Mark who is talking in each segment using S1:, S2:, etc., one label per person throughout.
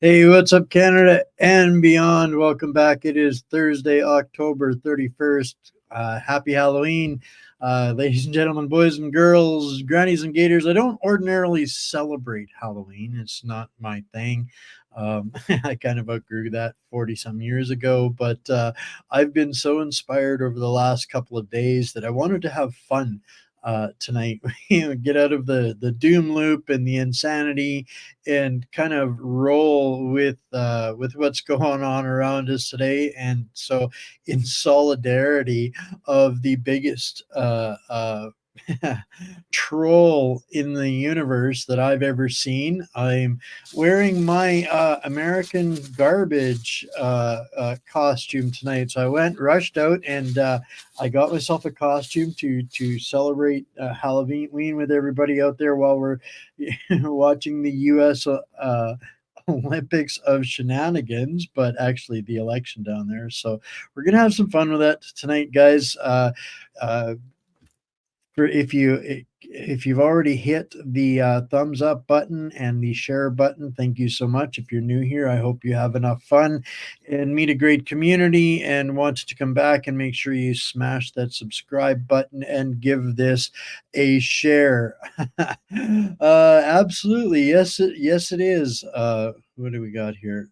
S1: Hey, what's up, Canada and beyond? Welcome back. It is Thursday, October 31st. Happy Halloween, ladies and gentlemen, boys and girls, grannies and gators. I don't ordinarily celebrate Halloween, it's not my thing. I kind of outgrew that 40 some years ago, but I've been so inspired over the last couple of days that I wanted to have fun tonight. Get out of the doom loop and the insanity and kind of roll with what's going on around us today. And so, in solidarity of the biggest troll in the universe that I've ever seen, I'm wearing my American garbage costume tonight. So I rushed out, and I got myself a costume to celebrate Halloween with everybody out there while we're watching the U.S. Olympics of shenanigans, but actually the election down there. So we're gonna have some fun with that tonight, guys. Uh, for if you've already hit the thumbs up button and the share button, thank you so much. If you're new here, I hope you have enough fun and meet a great community and want to come back, and make sure you smash that subscribe button and give this a share. Absolutely, yes, yes, it is. What do we got here?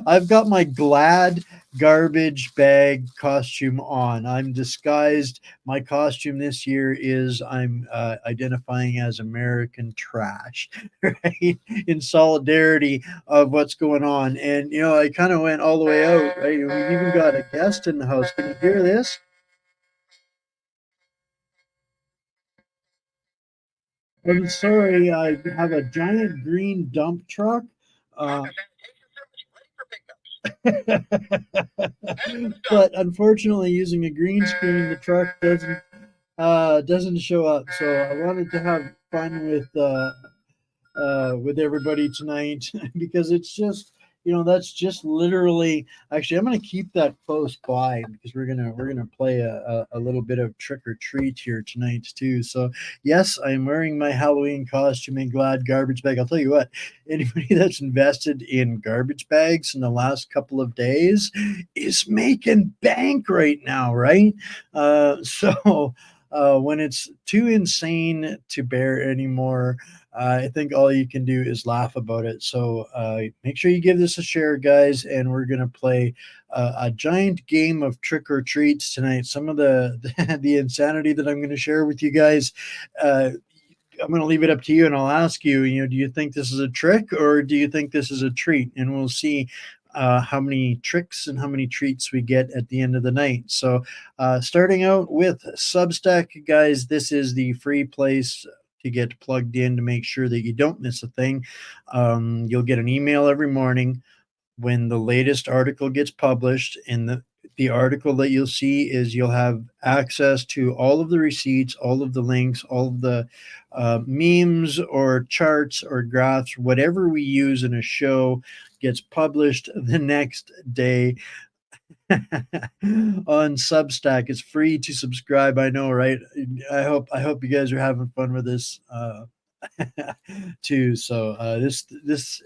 S1: I've got my Glad garbage bag costume on. I'm disguised. My costume this year is I'm identifying as American trash, right? In solidarity of what's going on. And, I kind of went all the way out, right? We've even got a guest in the house. Can you hear this? I'm sorry, I have a giant green dump truck. Uh, but unfortunately, using a green screen, the truck doesn't show up. So I wanted to have fun with everybody tonight because it's just that's just literally. Actually, I'm going to keep that close by because we're gonna play a little bit of trick or treat here tonight too. So yes, I'm wearing my Halloween costume and Glad garbage bag. I'll tell you what, anybody that's invested in garbage bags in the last couple of days is making bank right now, right? So when it's too insane to bear anymore, I think all you can do is laugh about it. So make sure you give this a share, guys, and we're gonna play a giant game of trick or treats tonight. Some of the the insanity that I'm going to share with you guys. I'm going to leave it up to you, and I'll ask you. Do you think this is a trick or do you think this is a treat? And we'll see how many tricks and how many treats we get at the end of the night. So, starting out with Substack, guys, this is the free place to get plugged in to make sure that you don't miss a thing. You'll get an email every morning when the latest article gets published, and the article that you'll see is you'll have access to all of the receipts, all of the links, all of the memes or charts or graphs, whatever we use in a show gets published the next day on Substack. It's free to subscribe. I know, right? I hope you guys are having fun with this too. So this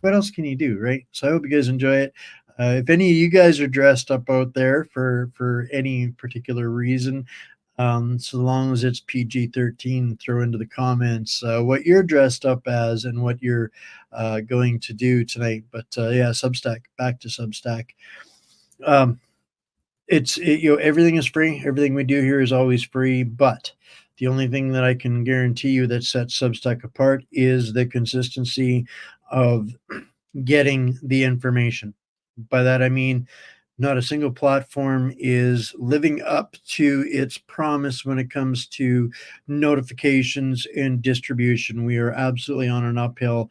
S1: what else can you do, right? So I hope you guys enjoy it. If any of you guys are dressed up out there for any particular reason, So long as it's PG-13, throw into the comments what you're dressed up as and what you're going to do tonight. But yeah, Substack, back to Substack. Everything is free. Everything we do here is always free, but the only thing that I can guarantee you that sets Substack apart is the consistency of getting the information. By that I mean not a single platform is living up to its promise when it comes to notifications and distribution. We are absolutely on an uphill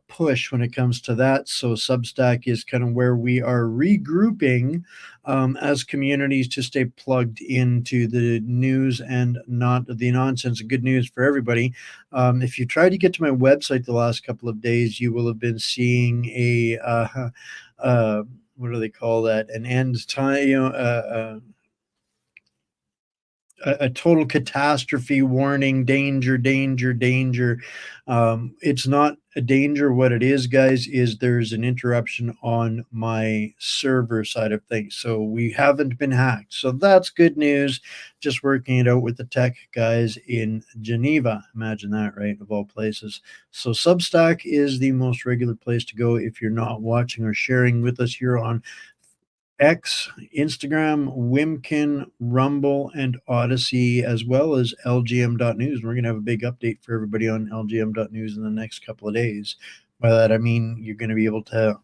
S1: push when it comes to that. So Substack is kind of where we are regrouping as communities to stay plugged into the news and not the nonsense. Good news for everybody. If you try to get to my website the last couple of days, you will have been seeing a what do they call that? An end time, a total catastrophe warning, danger, danger, danger. It's not a danger. What it is, guys, is there's an interruption on my server side of things. So we haven't been hacked. So that's good news. Just working it out with the tech guys in Geneva. Imagine that, right? Of all places. So Substack is the most regular place to go if you're not watching or sharing with us here on X, Instagram, Wimkin, Rumble, and Odyssey, as well as LGM.news. We're going to have a big update for everybody on LGM.news in the next couple of days. By that, I mean you're going to be able to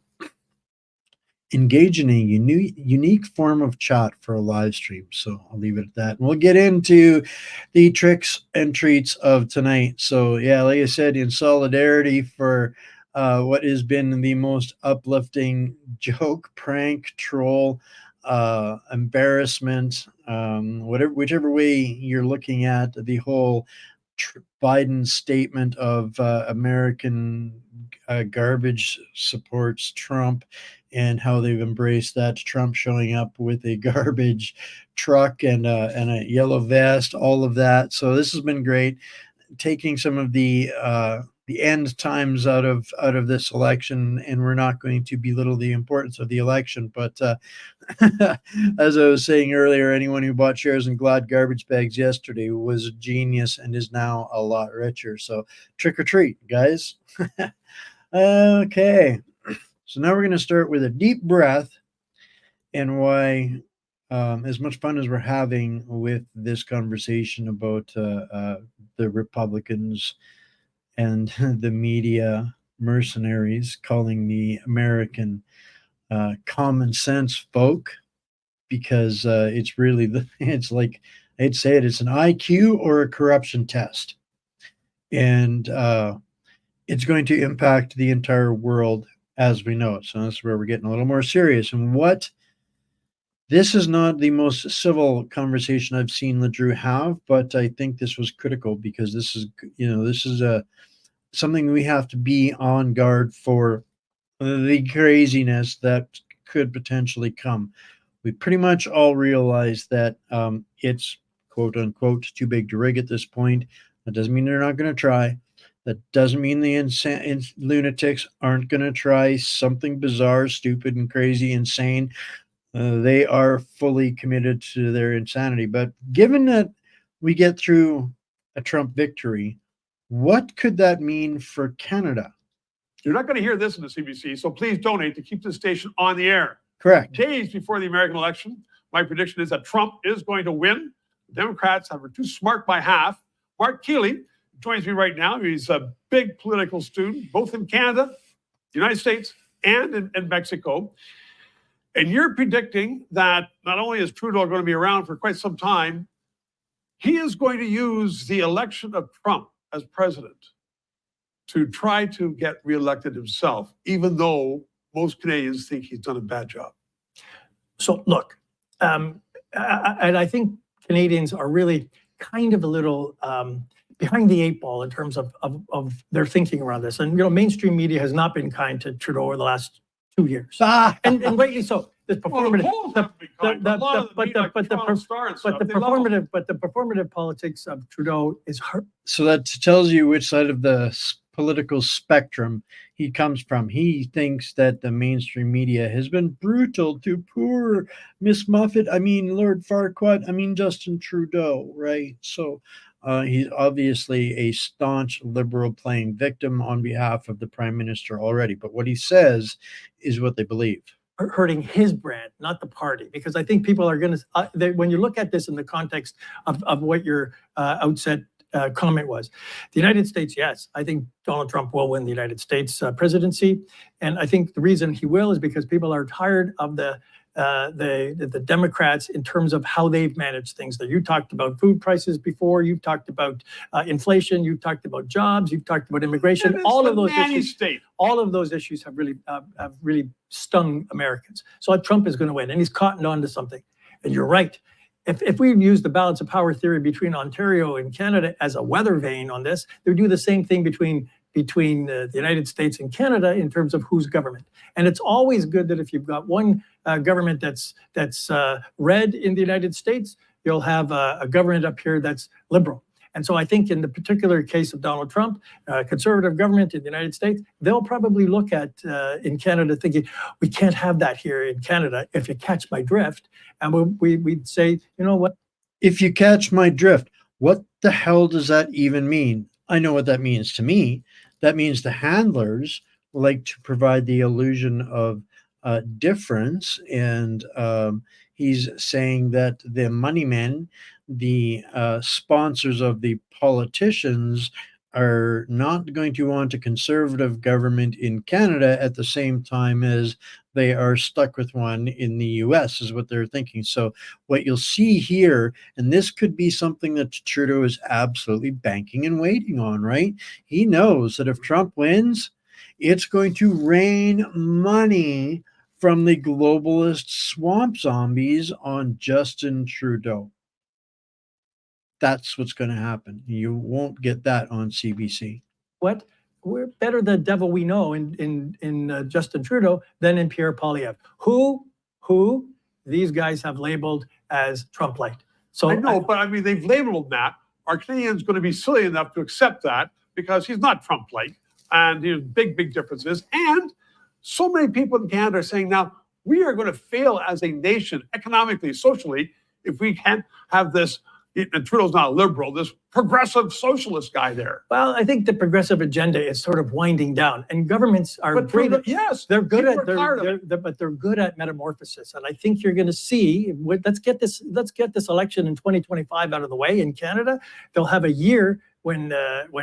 S1: engage in a unique form of chat for a live stream. So I'll leave it at that. And we'll get into the tricks and treats of tonight. So yeah, like I said, in solidarity for what has been the most uplifting joke, prank, troll, embarrassment, whichever way you're looking at the whole Biden statement of American garbage supports Trump and how they've embraced that. Trump showing up with a garbage truck and a yellow vest, all of that. So this has been great, taking some of the end times out of this election, and we're not going to belittle the importance of the election. But as I was saying earlier, anyone who bought shares in Glad garbage bags yesterday was a genius and is now a lot richer. So trick or treat, guys. Okay. So now we're going to start with a deep breath and why, as much fun as we're having with this conversation about the Republicans and the media mercenaries calling the American common sense folk, because it's really, it's like, I'd say it's an IQ or a corruption test. And it's going to impact the entire world as we know it. So that's where we're getting a little more serious. And this is not the most civil conversation I've seen LeDrew have, but I think this was critical because this is something we have to be on guard for, the craziness that could potentially come. We pretty much all realize that it's quote unquote too big to rig at this point. That doesn't mean they're not going to try. That doesn't mean the lunatics aren't going to try something bizarre, stupid, and crazy, insane. They are fully committed to their insanity. But given that we get through a Trump victory, what could that mean for Canada?
S2: You're not going to hear this in the CBC, so please donate to keep this station on the air.
S1: Correct.
S2: Days before the American election, my prediction is that Trump is going to win. The Democrats are too smart by half. Mark Keeley joins me right now. He's a big political student, both in Canada, the United States, and in Mexico. And you're predicting that not only is Trudeau going to be around for quite some time, he is going to use the election of Trump as president to try to get reelected himself, even though most Canadians think he's done a bad job.
S3: So look, and I think Canadians are really kind of a little behind the eight ball in terms of their thinking around this. And, mainstream media has not been kind to Trudeau over the last 2 years. And rightly so. The performative politics of Trudeau is hurt.
S1: So that tells you which side of the political spectrum he comes from. He thinks that the mainstream media has been brutal to poor Miss Muffet. I mean, Lord Farquaad. I mean, Justin Trudeau, right? So he's obviously a staunch liberal playing victim on behalf of the prime minister already. But what he says is what they believe.
S3: Hurting his brand, not the party, because I think people are going to, when you look at this in the context of what your outset comment was, the United States, yes, I think Donald Trump will win the United States presidency. And I think the reason he will is because people are tired of the Democrats in terms of how they've managed things. That you talked about food prices before, you've talked about inflation, you've talked about jobs, you've talked about immigration. All of those issues, all of those issues have really stung Americans. So Trump is going to win, and he's cottoned on to something. And you're right. If we use the balance of power theory between Ontario and Canada as a weather vane on this, they would do the same thing between the United States and Canada in terms of who's government. And it's always good that if you've got one government that's red in the United States, you'll have a government up here that's liberal. And so I think in the particular case of Donald Trump, conservative government in the United States, they'll probably look at in Canada thinking, we can't have that here in Canada, if you catch my drift. And we'd say, you know what?
S1: If you catch my drift, what the hell does that even mean? I know what that means to me. That means the handlers like to provide the illusion of difference. And he's saying that the money men, the sponsors of the politicians, are not going to want a conservative government in Canada at the same time as they are stuck with one in the US, is what they're thinking. So what you'll see here, and this could be something that Trudeau is absolutely banking and waiting on, right? He knows that if Trump wins, it's going to rain money from the globalist swamp zombies on Justin Trudeau. That's what's going to happen. You won't get that on CBC.
S3: What? We're better the devil we know in Justin Trudeau than in Pierre Poilievre, who these guys have labeled as Trump light. So
S2: I know, but I mean, they've labeled him that. Are Canadians going to be silly enough to accept that because he's not Trump light? And there's big differences. And so many people in Canada are saying now, we are going to fail as a nation economically, socially, if we can't have this. And Trudeau's not a liberal, this progressive socialist guy there.
S3: Well, I think the progressive agenda is sort of winding down, and governments are great.
S2: Yes,
S3: they're good at but they're good at metamorphosis. And I think you're going to see. Let's get this election in 2025 out of the way in Canada. They'll have a year when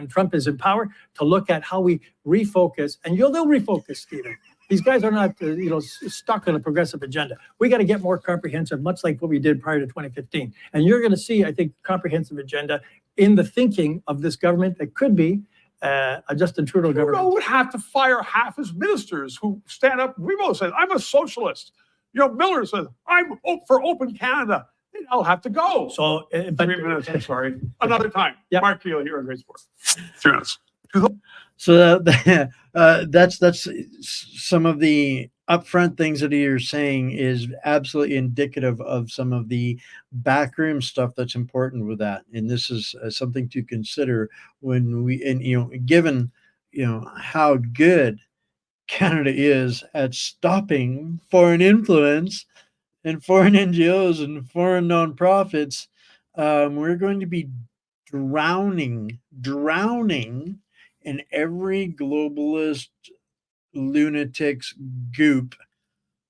S3: Trump is in power to look at how we refocus, and they'll refocus, Stephen. These guys are not, stuck on a progressive agenda. We got to get more comprehensive, much like what we did prior to 2015. And you're going to see, I think, comprehensive agenda in the thinking of this government that could be a Justin Trudeau government.
S2: Trudeau would have to fire half his ministers who stand up. Remo says, "I'm a socialist." Miller says, "I'm for open Canada." I'll have to go.
S3: So,
S2: 3 minutes. I'm sorry. Another time.
S3: Yep.
S2: Mark Keeley here on Great Sport. 3 minutes.
S1: So that's some of the upfront things that you're saying is absolutely indicative of some of the backroom stuff that's important with that. And this is something to consider when given how good Canada is at stopping foreign influence and foreign NGOs and foreign nonprofits, we're going to be drowning in every globalist lunatic's goop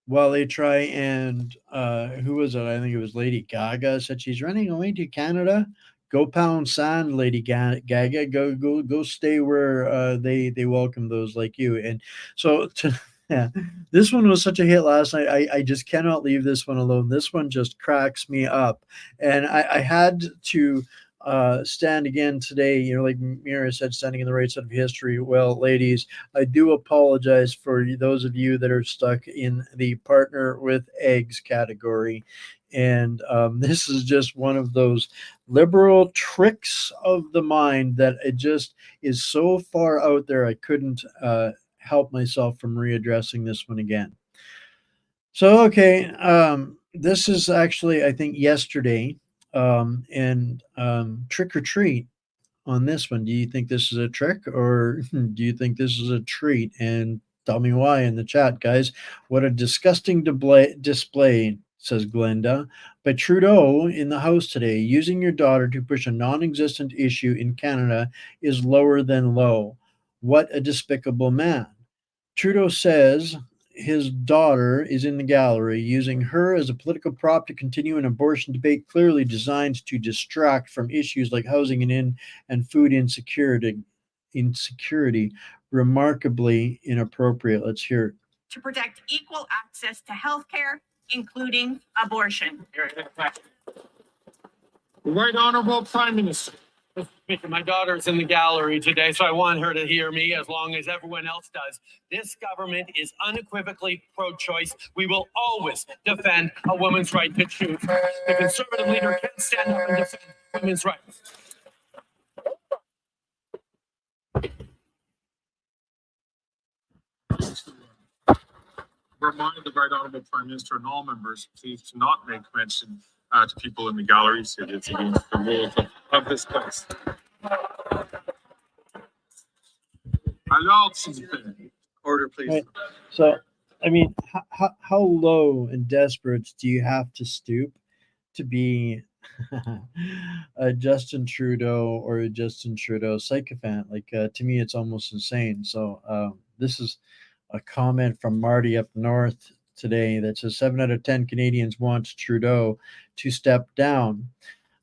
S1: while they try and who was it? I think it was Lady Gaga said she's running away to Canada. Go pound sand, Lady Gaga. Go stay where they welcome those like you. And so this one was such a hit last night. I just cannot leave this one alone. This one just cracks me up. And I had to stand again today, like Mira said, standing in the right side of history. Well, ladies, I do apologize for those of you that are stuck in the partner with eggs category. And this is just one of those liberal tricks of the mind that it just is so far out there. I couldn't help myself from readdressing this one again. So, okay. This is actually, I think, yesterday. And Trick or Treat on this one. Do you think this is a trick, or do you think this is a treat? And tell me why in the chat, guys. What a disgusting display, says Glenda. But Trudeau in the House today, using your daughter to push a non-existent issue in Canada is lower than low. What a despicable man. Trudeau says his daughter is in the gallery, using her as a political prop to continue an abortion debate clearly designed to distract from issues like housing and food insecurity. Remarkably inappropriate. Let's hear it.
S4: To protect equal access to health care, including abortion.
S5: Right Honorable Prime Minister.
S6: Mr. Speaker, my daughter's in the gallery today, so I want her to hear me as long as everyone else does. This government is unequivocally pro-choice. We will always defend a woman's right to choose. The Conservative leader can't stand up and defend women's rights.
S5: Remind the Right Honorable Prime Minister and all members, please, to not make mention to people in the gallery. So it's against the rules of this place. Alors, s'il vous plaît.
S2: Order, please.
S1: Right. So, I mean, how low and desperate do you have to stoop to be a Justin Trudeau or a Justin Trudeau sycophant? Like, to me, it's almost insane. So, this is a comment from Marty up north today that says 7 out of 10 Canadians want Trudeau to step down.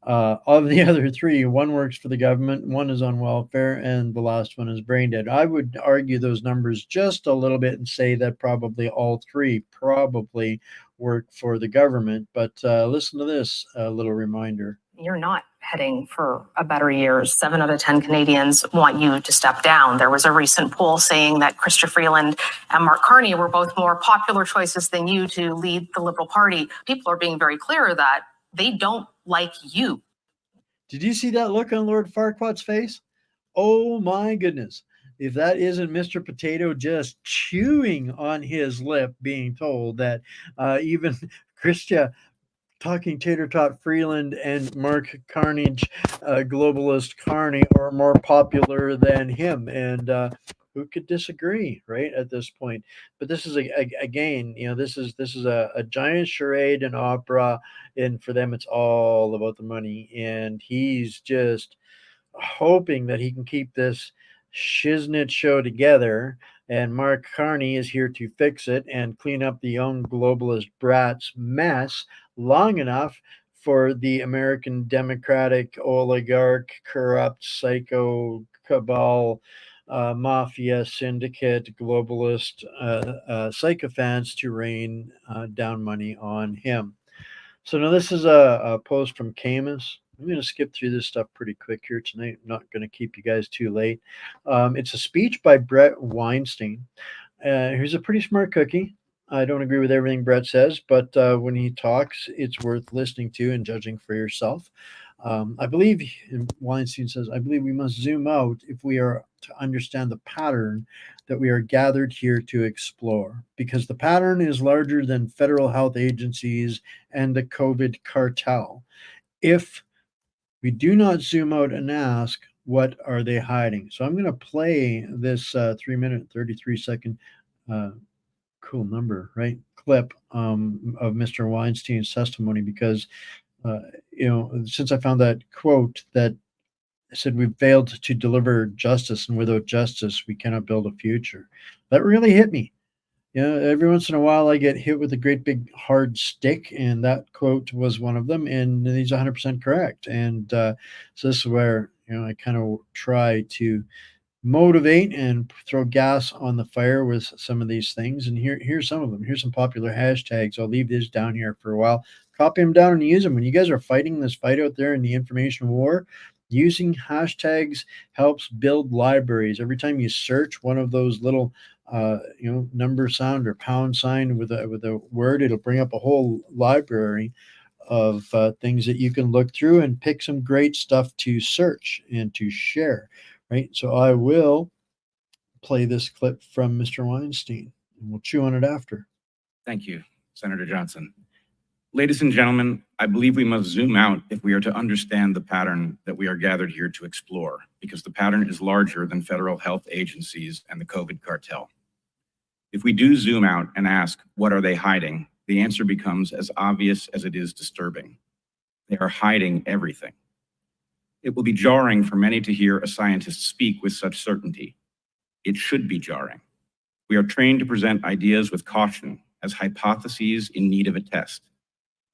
S1: Of the other three, one works for the government, one is on welfare, and the last one is brain dead. I would argue those numbers just a little bit and say that probably all three probably work for the government. But listen to this little reminder.
S7: You're not heading for a better year. 7 out of 10 Canadians want you to step down. There was a recent poll saying that Chrystia Freeland and Mark Carney were both more popular choices than you to lead the Liberal Party. People are being very clear that they don't like you.
S1: Did you see that look on Lord Farquaad's face? Oh my goodness. If that isn't Mr. Potato just chewing on his lip, being told that even Chrystia talking tater tot Freeland and Mark Carnage, globalist Carney, are more popular than him. And who could disagree, right, at this point? But this is again, you know, this is a giant charade and opera, and for them it's all about the money. And he's just hoping that he can keep this shiznit show together, and Mark Carney is here to fix it and clean up the young globalist brats mess long enough for the American Democratic oligarch, corrupt, psycho cabal, mafia syndicate, globalist sycophants to rain down money on him. So now this is a post from Camus. I'm going to skip through this stuff pretty quick here tonight. I'm not going to keep you guys too late. It's a speech by Brett Weinstein. He's a pretty smart cookie. I don't agree with everything Brett says, but when he talks, it's worth listening to and judging for yourself. I believe, Weinstein says, I believe we must zoom out if we are to understand the pattern that we are gathered here to explore, because the pattern is larger than federal health agencies and the COVID cartel. If we do not zoom out and ask, what are they hiding? So I'm going to play this 3-minute, 33-second cool number, right? Clip of Mr. Weinstein's testimony, because you know, since I found that quote that said we failed to deliver justice, and without justice we cannot build a future, that really hit me. You know, every once in a while I get hit with a great big hard stick, and that quote was one of them, and he's 100% correct. And so this is where, you know, I kind of try to motivate and throw gas on the fire with some of these things. And here's some of them. Here's some popular hashtags. I'll leave this down here for a while. Copy them down and use them. When you guys are fighting this fight out there in the information war, using hashtags helps build libraries. Every time you search one of those little you know, number sound or pound sign with a word, it'll bring up a whole library of things that you can look through and pick some great stuff to search and to share. Right. So I will play this clip from Mr. Weinstein, and we'll chew on it after.
S8: Thank you, Senator Johnson. Ladies and gentlemen, I believe we must zoom out if we are to understand the pattern that we are gathered here to explore, because the pattern is larger than federal health agencies and the COVID cartel. If we do zoom out and ask, what are they hiding? The answer becomes as obvious as it is disturbing. They are hiding everything. It will be jarring for many to hear a scientist speak with such certainty. It should be jarring. We are trained to present ideas with caution as hypotheses in need of a test.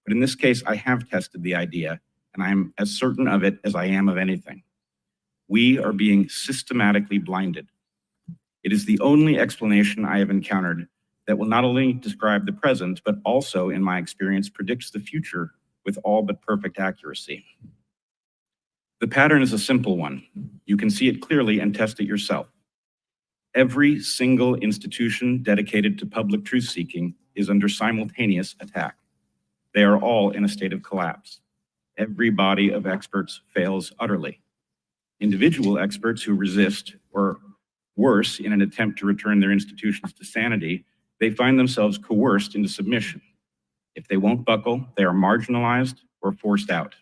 S8: But in this case, I have tested the idea, and I am as certain of it as I am of anything. We are being systematically blinded. It is the only explanation I have encountered that will not only describe the present, but also, in my experience, predicts the future with all but perfect accuracy. The pattern is a simple one. You can see it clearly and test it yourself. Every single institution dedicated to public truth-seeking is under simultaneous attack. They are all in a state of collapse. Every body of experts fails utterly. Individual experts who resist, or worse, in an attempt to return their institutions to sanity, they find themselves coerced into submission. If they won't buckle, they are marginalized or forced out.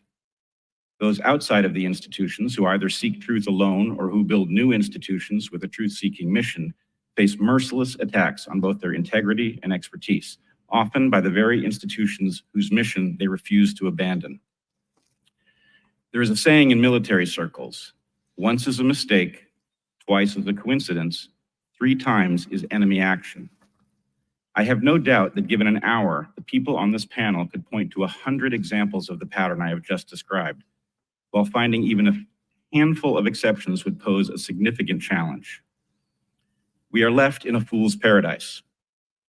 S8: Those outside of the institutions who either seek truth alone or who build new institutions with a truth-seeking mission face merciless attacks on both their integrity and expertise, often by the very institutions whose mission they refuse to abandon. There is a saying in military circles, once is a mistake, twice is a coincidence, 3 times is enemy action. I have no doubt that given an hour, the people on this panel could point to 100 examples of the pattern I have just described, while finding even a handful of exceptions would pose a significant challenge. We are left in a fool's paradise.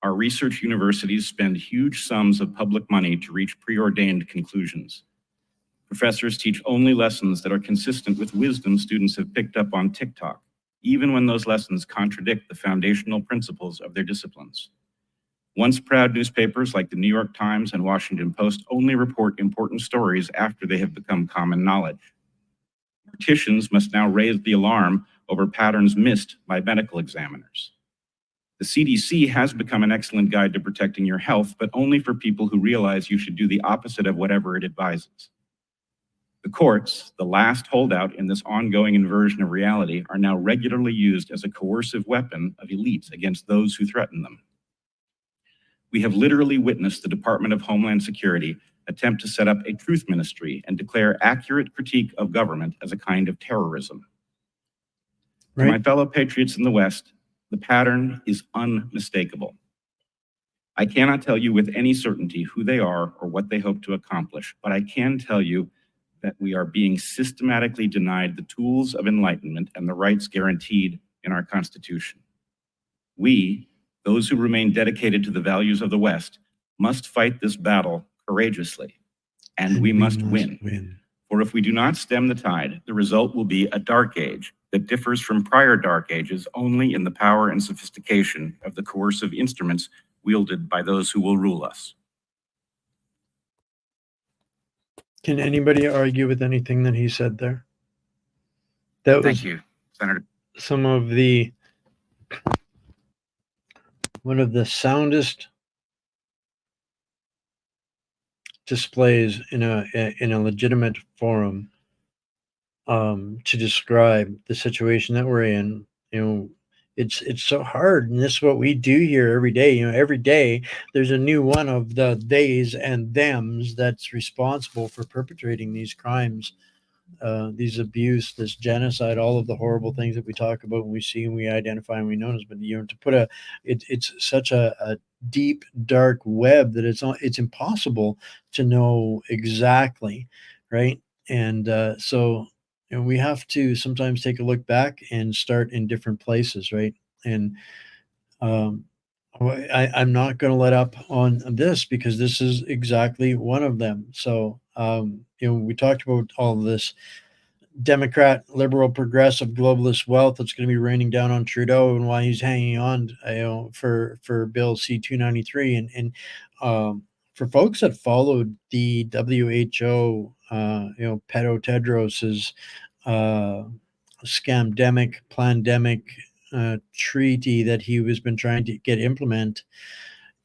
S8: Our research universities spend huge sums of public money to reach preordained conclusions. Professors teach only lessons that are consistent with wisdom students have picked up on TikTok, even when those lessons contradict the foundational principles of their disciplines. Once proud newspapers like the New York Times and Washington Post only report important stories after they have become common knowledge. Morticians must now raise the alarm over patterns missed by medical examiners. The CDC has become an excellent guide to protecting your health, but only for people who realize you should do the opposite of whatever it advises. The courts, the last holdout in this ongoing inversion of reality, are now regularly used as a coercive weapon of elites against those who threaten them. We have literally witnessed the Department of Homeland Security attempt to set up a truth ministry and declare accurate critique of government as a kind of terrorism. To my fellow patriots in the West, the pattern is unmistakable. I cannot tell you with any certainty who they are or what they hope to accomplish, but I can tell you that we are being systematically denied the tools of enlightenment and the rights guaranteed in our Constitution. We, those who remain dedicated to the values of the West, must fight this battle courageously, and we must win. For if we do not stem the tide, the result will be a dark age that differs from prior dark ages only in the power and sophistication of the coercive instruments wielded by those who will rule us.
S1: Can anybody argue with anything that he said there? That
S8: Thank you, Senator.
S1: Some of one of the soundest displays in a legitimate forum to describe the situation that we're in. You know, it's so hard, and this is what we do here every day. You know, every day there's a new one of the theys and thems that's responsible for perpetrating these crimes, these abuse, this genocide, all of the horrible things that we talk about and we see and we identify and we notice. But you know, to put it's such a deep, dark web that it's impossible to know exactly, right? And so you know, we have to sometimes take a look back and start in different places, right? And I'm not going to let up on this because this is exactly one of them. So you know, we talked about all of this Democrat, liberal, progressive, globalist wealth that's going to be raining down on Trudeau and why he's hanging on, you know, for Bill C-293. And for folks that followed the WHO, you know, Pedo Tedros's scamdemic, plandemic treaty that he was been trying to get implement,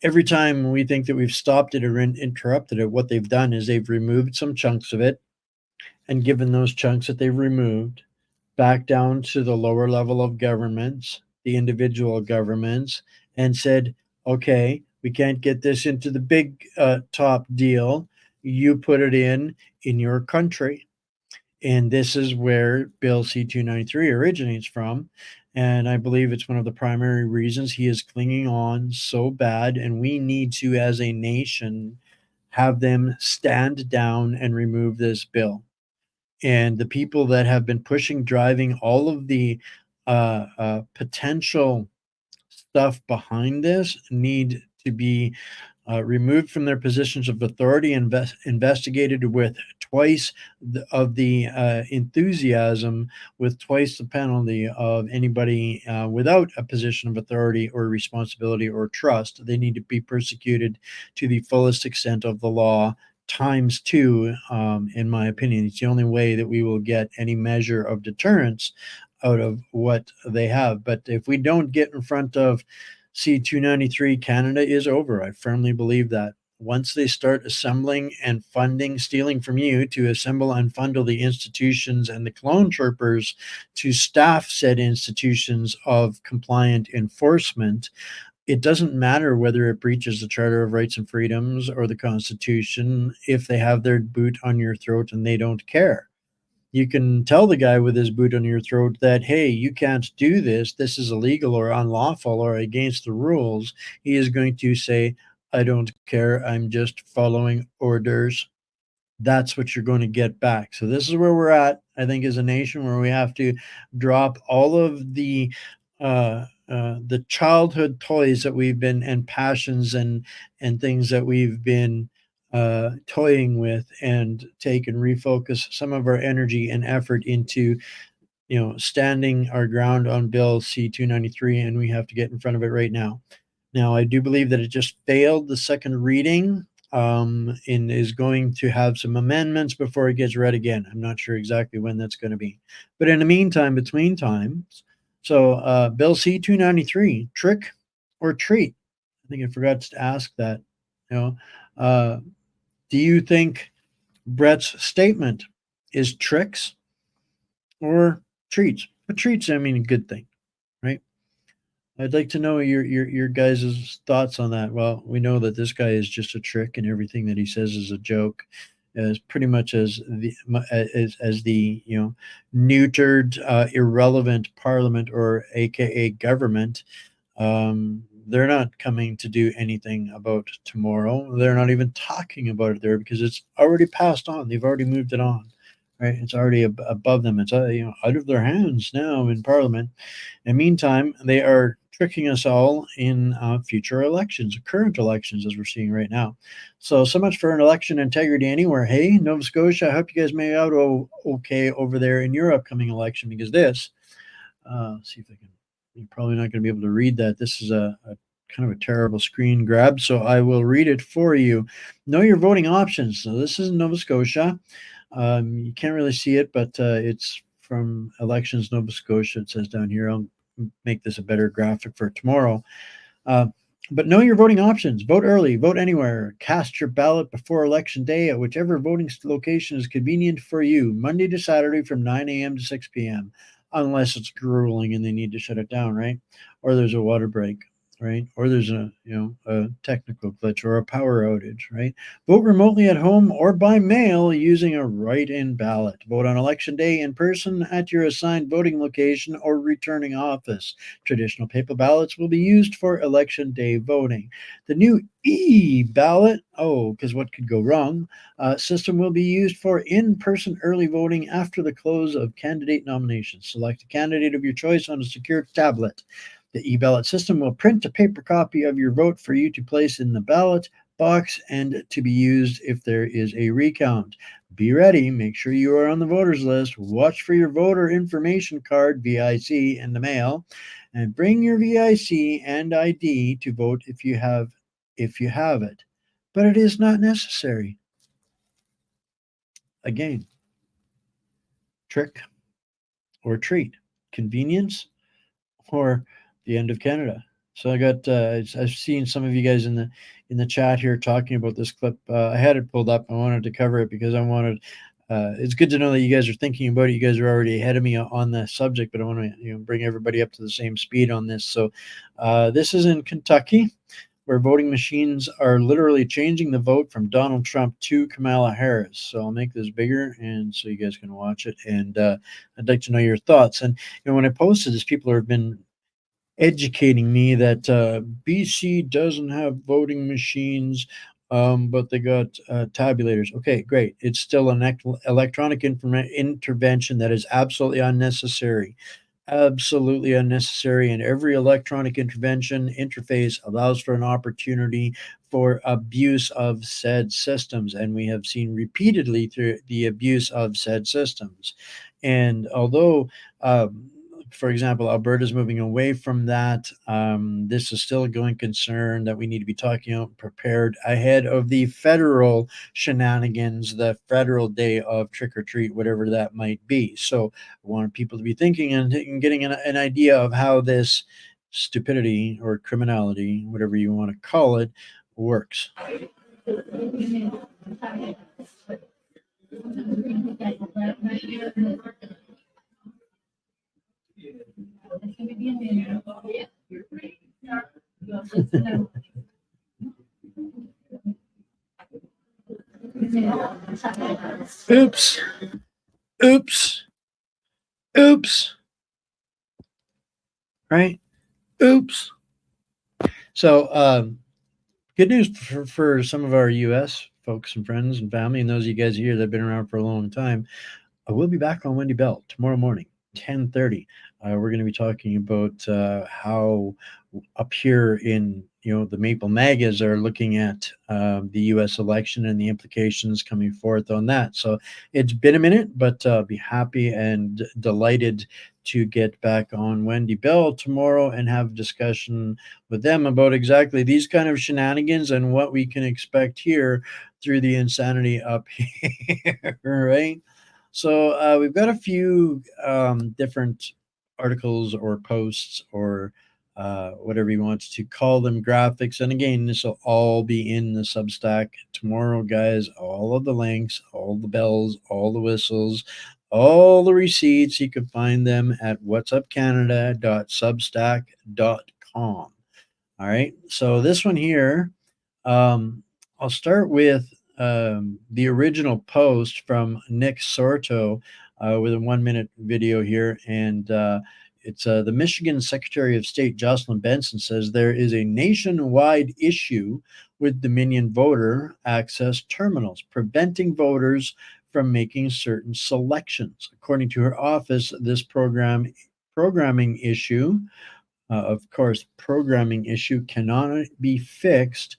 S1: every time we think that we've stopped it or interrupted it, what they've done is they've removed some chunks of it and given those chunks that they've removed back down to the lower level of governments, the individual governments, and said, okay, we can't get this into the big top deal. You put it in your country. And this is where Bill C-293 originates from. And I believe it's one of the primary reasons he is clinging on so bad. And we need to, as a nation, have them stand down and remove this bill. And the people that have been driving all of the potential stuff behind this need to be removed from their positions of authority, investigated with twice of the enthusiasm, with twice the penalty of anybody without a position of authority or responsibility or trust. They need to be persecuted to the fullest extent of the law, times two, in my opinion. It's the only way that we will get any measure of deterrence out of what they have. But if we don't get in front of C-293, Canada is over. I firmly believe that. Once they start assembling and funding, stealing from you to assemble and fundle the institutions and the clone troopers to staff said institutions of compliant enforcement, it doesn't matter whether it breaches the Charter of Rights and Freedoms or the Constitution if they have their boot on your throat and they don't care. You can tell the guy with his boot on your throat that, hey, you can't do this. This is illegal or unlawful or against the rules. He is going to say, I don't care. I'm just following orders. That's what you're going to get back. So this is where we're at, I think, as a nation, where we have to drop all of the childhood toys that we've been, and passions and things that we've been toying with, and take and refocus some of our energy and effort into, standing our ground on Bill C-293, and we have to get in front of it right now. Now, I do believe that it just failed the second reading, and is going to have some amendments before it gets read again. I'm not sure exactly when that's going to be. But in the meantime, between times, so Bill C-293, trick or treat? I think I forgot to ask that. Do you think Brett's statement is tricks or treats? But treats, I mean, a good thing, right? I'd like to know your guys' thoughts on that. Well, we know that this guy is just a trick, and everything that he says is a joke, as pretty much as the neutered, irrelevant parliament, or AKA government. They're not coming to do anything about tomorrow. They're not even talking about it there, because it's already passed on. They've already moved it on, right? It's already above them. It's out of their hands now in Parliament. In the meantime, they are tricking us all in future elections, current elections, as we're seeing right now. So much for an election integrity anywhere. Hey, Nova Scotia, I hope you guys made out okay over there in your upcoming election, because this, see if I can. You're probably not going to be able to read that. This is a kind of a terrible screen grab, so I will read it for you. Know your voting options. So this is Nova Scotia. You can't really see it, but it's from Elections Nova Scotia. It says down here. I'll make this a better graphic for tomorrow. But know your voting options. Vote early. Vote anywhere. Cast your ballot before Election Day at whichever voting location is convenient for you, Monday to Saturday from 9 a.m. to 6 p.m., unless it's grueling and they need to shut it down, right? Or there's a water break, right? Or there's a technical glitch or a power outage, right? Vote remotely at home or by mail using a write-in ballot. Vote on Election Day in person at your assigned voting location or returning office. Traditional paper ballots will be used for Election Day voting. The new e-ballot, because what could go wrong, system will be used for in-person early voting after the close of candidate nominations. Select a candidate of your choice on a secure tablet. The e-ballot system will print a paper copy of your vote for you to place in the ballot box and to be used if there is a recount. Be ready. Make sure you are on the voters list. Watch for your voter information card, VIC, in the mail, and bring your VIC and ID to vote if you have it. But it is not necessary. Again, trick or treat, convenience or the end of Canada. So I got I've seen some of you guys in the chat here talking about this clip. I had it pulled up. I wanted to cover it because I wanted. It's good to know that you guys are thinking about it. You guys are already ahead of me on the subject, but I want to bring everybody up to the same speed on this. So this is in Kentucky, where voting machines are literally changing the vote from Donald Trump to Kamala Harris. So I'll make this bigger, and so you guys can watch it. And I'd like to know your thoughts. And when I posted this, people have been educating me that BC doesn't have voting machines, but they got tabulators. Okay, great. It's still an electronic intervention that is absolutely unnecessary. Absolutely unnecessary. And every electronic intervention interface allows for an opportunity for abuse of said systems. And we have seen repeatedly through the abuse of said systems. And although, for example, Alberta's moving away from that. This is still a going concern that we need to be talking about, prepared ahead of the federal shenanigans, the federal day of trick or treat, whatever that might be. So I want people to be thinking and getting an idea of how this stupidity or criminality, whatever you want to call it, works. Oops. Oops. Oops. Right? Oops. So, good news for some of our U.S. folks and friends and family, and those of you guys here that have been around for a long time. I will be back on Wendy Bell tomorrow morning, 10:30. We're going to be talking about how up here in the Maple Magas are looking at the U.S. election and the implications coming forth on that. So it's been a minute, but be happy and delighted to get back on Wendy Bell tomorrow and have a discussion with them about exactly these kind of shenanigans and what we can expect here through the insanity up here, right? So we've got a few different articles or posts or whatever you want to call them, graphics. And again, this will all be in the Substack tomorrow, guys. All of the links, all the bells, all the whistles, all the receipts. You can find them at whatsupcanada.substack.com. All right. So this one here, I'll start with the original post from Nick Sorto with a 1-minute video here. And it's the Michigan Secretary of State, Jocelyn Benson, says there is a nationwide issue with Dominion voter access terminals, preventing voters from making certain selections. According to her office, this programming issue, of course, programming issue cannot be fixed,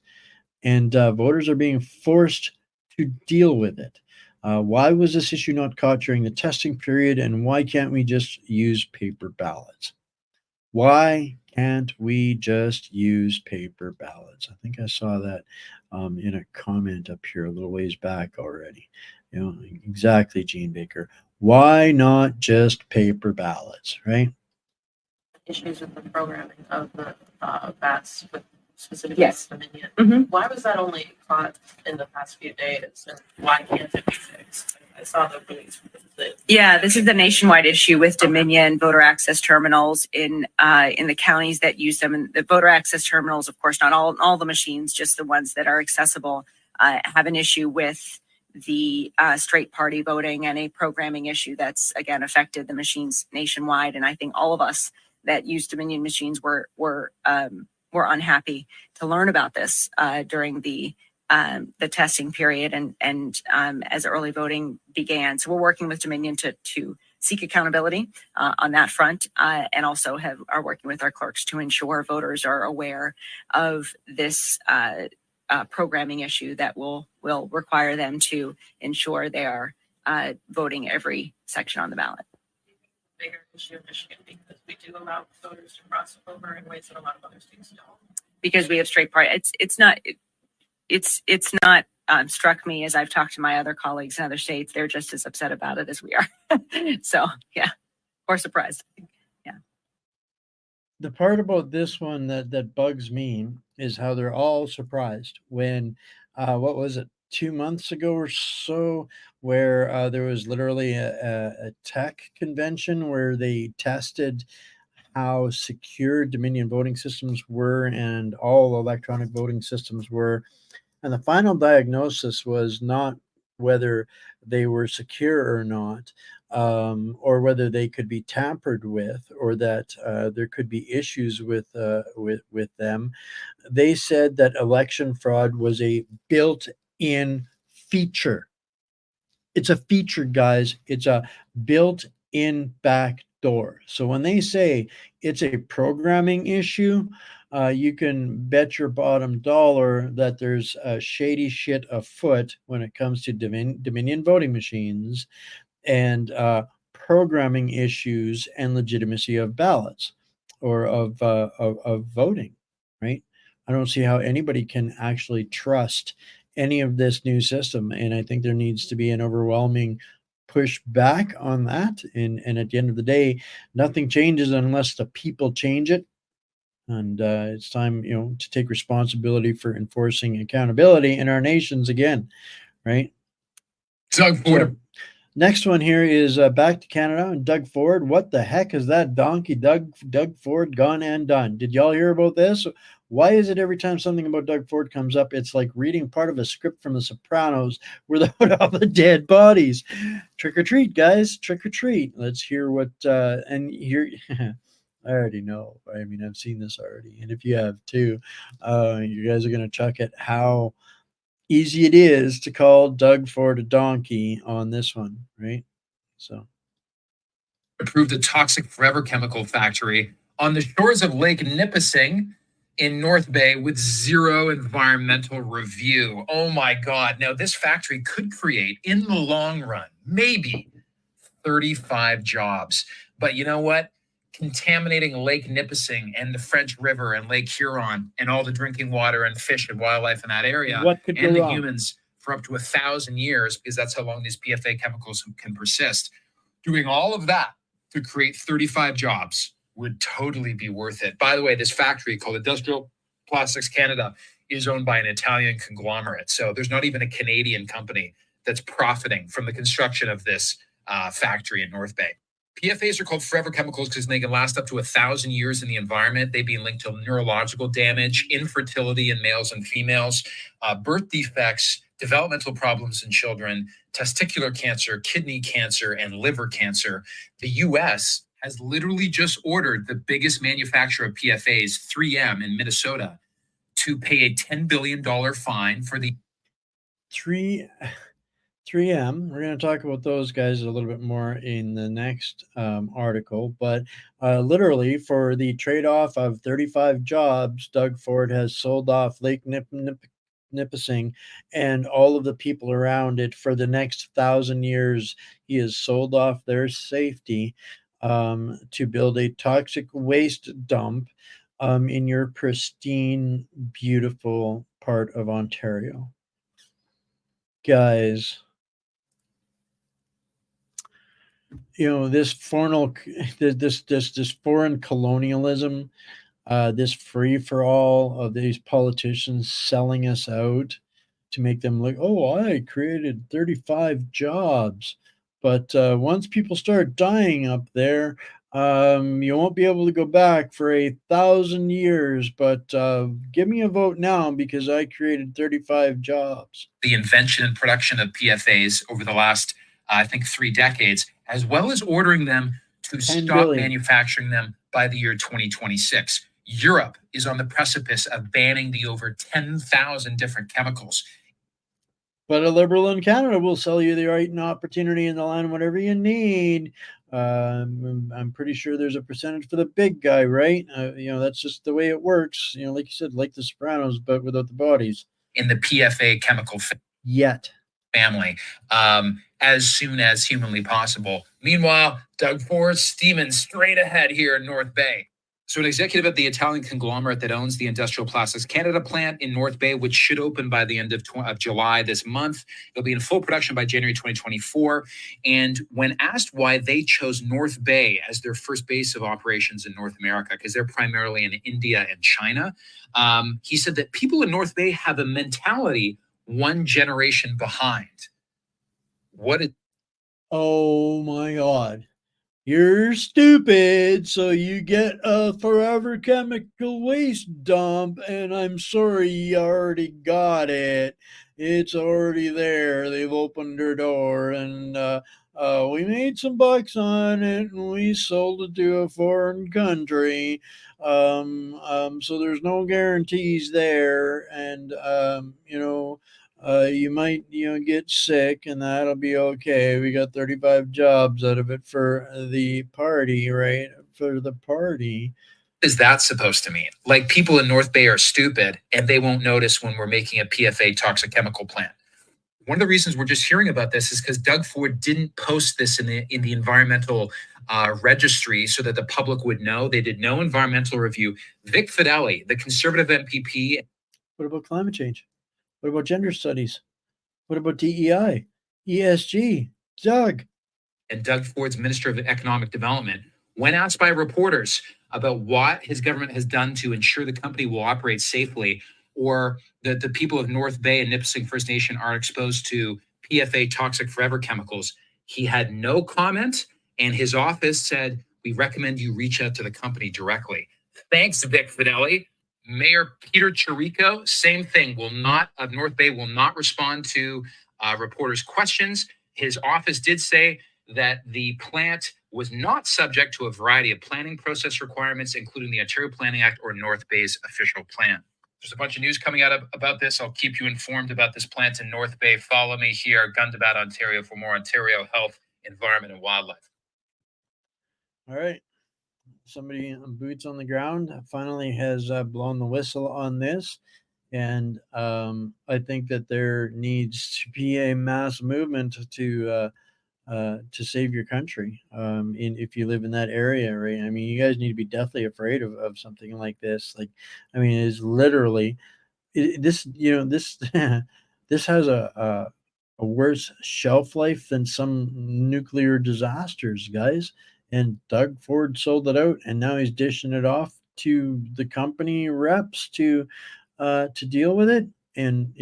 S1: and voters are being forced to deal with it. Why was this issue not caught during the testing period, and why can't we just use paper ballots? Why can't we just use paper ballots? I think I saw that in a comment up here a little ways back already. Exactly, Gene Baker. Why not just paper ballots, right?
S9: Issues with the programming of the bats with specific
S4: Yes.
S9: Dominion.
S4: Mhm.
S9: Why was that only caught in the past few days? And why can't it be fixed? I saw the release.
S4: Yeah, this is the nationwide issue with Dominion voter access terminals in the counties that use them. And the voter access terminals, of course, not all the machines, just the ones that are accessible, have an issue with the straight party voting and a programming issue that's again affected the machines nationwide. And I think all of us that use Dominion machines were unhappy to learn about this during the testing period and as early voting began. So we're working with Dominion to seek accountability on that front, and also are working with our clerks to ensure voters are aware of this programming issue that will require them to ensure they are voting every section on the ballot.
S9: Bigger issue in Michigan because we do allow voters to cross over in ways that a lot of other states don't. Because
S4: We have straight party. It's not struck me as I've talked to my other colleagues in other states. They're just as upset about it as we are. So yeah, or surprised. Yeah.
S1: The part about this one that bugs me is how they're all surprised when, what was it, 2 months ago or so, where there was literally a tech convention where they tested how secure Dominion voting systems were and all electronic voting systems were. And the final diagnosis was not whether they were secure or not, or whether they could be tampered with, or that there could be issues with them. They said that election fraud was a built-in feature. It's a feature, guys. It's a built-in back door. So when they say it's a programming issue, you can bet your bottom dollar that there's shady shit afoot when it comes to Dominion voting machines and programming issues and legitimacy of ballots or of voting, right? I don't see how anybody can actually trust any of this new system, and I think there needs to be an overwhelming push back on that. And at the end of the day, nothing changes unless the people change it. And it's time, to take responsibility for enforcing accountability in our nations again, right?
S10: Doug Ford.
S1: Next one here is back to Canada and Doug Ford. What the heck is that donkey Doug Ford gone and done? Did y'all hear about this? Why is it every time something about Doug Ford comes up, it's like reading part of a script from The Sopranos without all the dead bodies? Trick or treat, guys. Trick or treat. Let's hear what, and here, I already know. I mean, I've seen this already. And if you have too, you guys are going to chuck at how easy it is to call Doug Ford a donkey on this one, right? So,
S10: Approved a toxic forever chemical factory on the shores of Lake Nipissing in North Bay with zero environmental review. Oh my God. Now, this factory could create, in the long run, maybe 35 jobs. But you know what? Contaminating Lake Nipissing and the French River and Lake Huron and all the drinking water and fish and wildlife in that area
S1: what could go
S10: and the
S1: wrong?
S10: humans for up to 1,000 years, because that's how long these PFA chemicals can persist. Doing all of that to create 35 jobs would totally be worth it. By the way, this factory called Industrial Plastics Canada is owned by an Italian conglomerate. So there's not even a Canadian company that's profiting from the construction of this factory in North Bay. PFAs are called forever chemicals because they can last up to 1,000 years in the environment. They've been linked to neurological damage, infertility in males and females, birth defects, developmental problems in children, testicular cancer, kidney cancer, and liver cancer. The U.S. has literally just ordered the biggest manufacturer of PFAs, 3M in Minnesota, to pay a $10 billion fine for the
S1: 3M. We're going to talk about those guys a little bit more in the next article, but literally for the trade-off of 35 jobs, Doug Ford has sold off Lake Nipissing and all of the people around it for the next 1,000 years. He has sold off their safety to build a toxic waste dump in your pristine, beautiful part of Ontario. Guys, this foreign colonialism, this free for all of these politicians selling us out to make them look, oh, I created 35 jobs. But once people start dying up there, you won't be able to go back for 1,000 years. But give me a vote now because I created 35 jobs.
S10: The invention and production of PFAs over the last, I think, 3 decades, as well as ordering them to stop manufacturing them by the year 2026. Europe is on the precipice of banning the over 10,000 different chemicals.
S1: But a liberal in Canada will sell you the right and opportunity in the land, whatever you need. I'm pretty sure there's a percentage for the big guy, right? That's just the way it works. Like you said, like the Sopranos, but without the bodies.
S10: In the PFA chemical family, as soon as humanly possible. Meanwhile, Doug Ford steaming straight ahead here in North Bay. So an executive at the Italian conglomerate that owns the Industrial Plastics Canada plant in North Bay, which should open by the end of July this month. It'll be in full production by January 2024. And when asked why they chose North Bay as their first base of operations in North America, because they're primarily in India and China, he said that people in North Bay have a mentality one generation behind.
S1: Oh my God. You're stupid, so you get a forever chemical waste dump, and I'm sorry you already got it. It's already there. They've opened their door, and we made some bucks on it, and we sold it to a foreign country. So there's no guarantees there, and you might, get sick, and that'll be okay. We got 35 jobs out of it for the party, right? For the party.
S10: What is that supposed to mean? Like people in North Bay are stupid and they won't notice when we're making a PFA toxic chemical plant. One of the reasons we're just hearing about this is because Doug Ford didn't post this in the environmental registry so that the public would know. They did no environmental review. Vic Fideli, the Conservative MPP.
S1: What about climate change? What about gender studies? What about DEI, ESG? Doug.
S10: And Doug Ford's Minister of Economic Development, when asked by reporters about what his government has done to ensure the company will operate safely, or that the people of North Bay and Nipissing First Nation are exposed to PFA toxic forever chemicals, he had no comment, and his office said, we recommend you reach out to the company directly. Thanks, Vic Fideli. Mayor Peter Chirico, same thing, of North Bay will not respond to reporters' questions. His office did say that the plant was not subject to a variety of planning process requirements, including the Ontario Planning Act or North Bay's official plan. There's a bunch of news coming out about this. I'll keep you informed about this plant in North Bay. Follow me here, Gundabat, Ontario, for more Ontario health, environment, and wildlife.
S1: All right. Somebody boots on the ground finally has blown the whistle on this. And I think that there needs to be a mass movement to save your country. If you live in that area, right? I mean, you guys need to be deathly afraid of something like this. Like, I mean, it's literally this. This this has a worse shelf life than some nuclear disasters, guys. And Doug Ford sold it out, and now he's dishing it off to the company reps to deal with it. And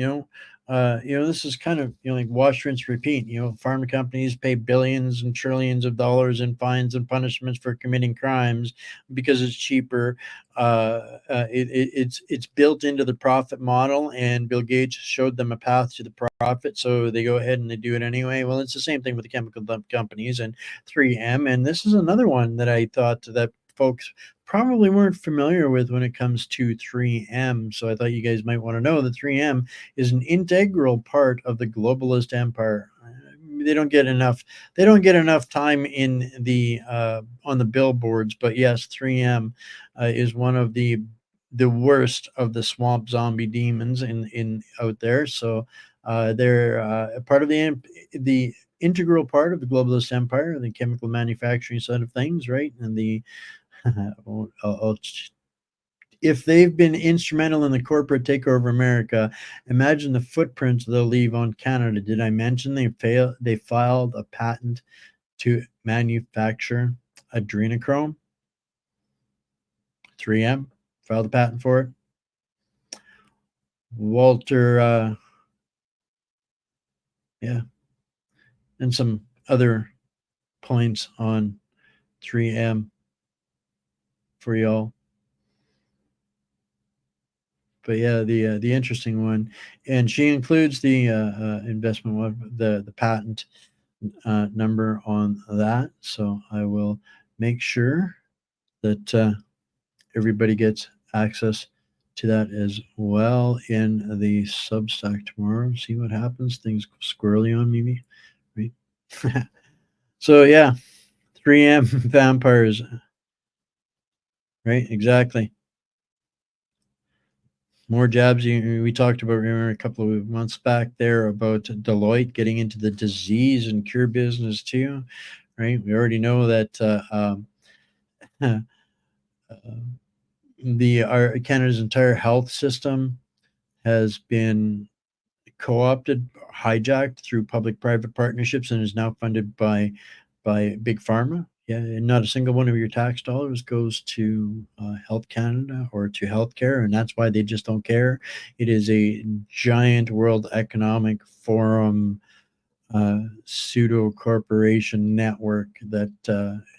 S1: this is kind of like wash, rinse, repeat. Pharma companies pay billions and trillions of dollars in fines and punishments for committing crimes because it's cheaper. It's built into the profit model, and Bill Gates showed them a path to the profit, so they go ahead and they do it anyway. Well, it's the same thing with the chemical companies and 3M, and this is another one that I thought that folks probably weren't familiar with when it comes to 3M. So I thought you guys might want to know that 3M is an integral part of the globalist empire. They don't get enough time in the on the billboards, but yes, 3M is one of the worst of the swamp zombie demons in out there. So they're a part of the integral part of the globalist empire, the chemical manufacturing side of things, right? And the if they've been instrumental in the corporate takeover of America, imagine the footprints they'll leave on Canada. Did I mention they filed a patent to manufacture adrenochrome? 3M filed a patent for it. Walter, and some other points on 3M for y'all. But yeah, the interesting one, and she includes the investment one, the patent number on that. So I will make sure that everybody gets access to that as well in the Substack tomorrow. See what happens. Things go squirrely on me, right? So yeah, 3M vampires. Right, exactly. More jabs. We talked about, remember, a couple of months back there about Deloitte getting into the disease and cure business too, right? We already know that our Canada's entire health system has been co-opted, hijacked through public-private partnerships, and is now funded by big pharma. Yeah, and not a single one of your tax dollars goes to Health Canada or to healthcare, and that's why they just don't care. It is a giant World Economic Forum pseudo corporation network that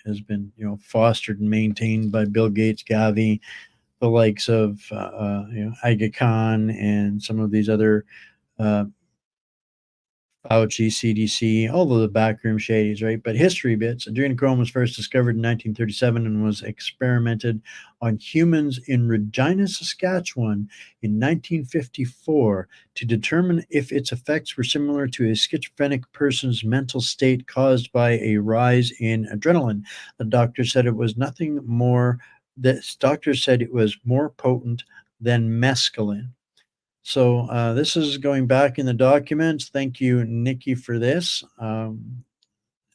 S1: has been, fostered and maintained by Bill Gates, Gavi, the likes of Aga Khan, and some of these other Fauci, CDC, all of the backroom shadies, right? But history bits. Adrenochrome was first discovered in 1937 and was experimented on humans in Regina, Saskatchewan in 1954 to determine if its effects were similar to a schizophrenic person's mental state caused by a rise in adrenaline. The doctor said it was nothing more. This doctor said it was more potent than mescaline. So this is going back in the documents. Thank you, Nikki, for this. I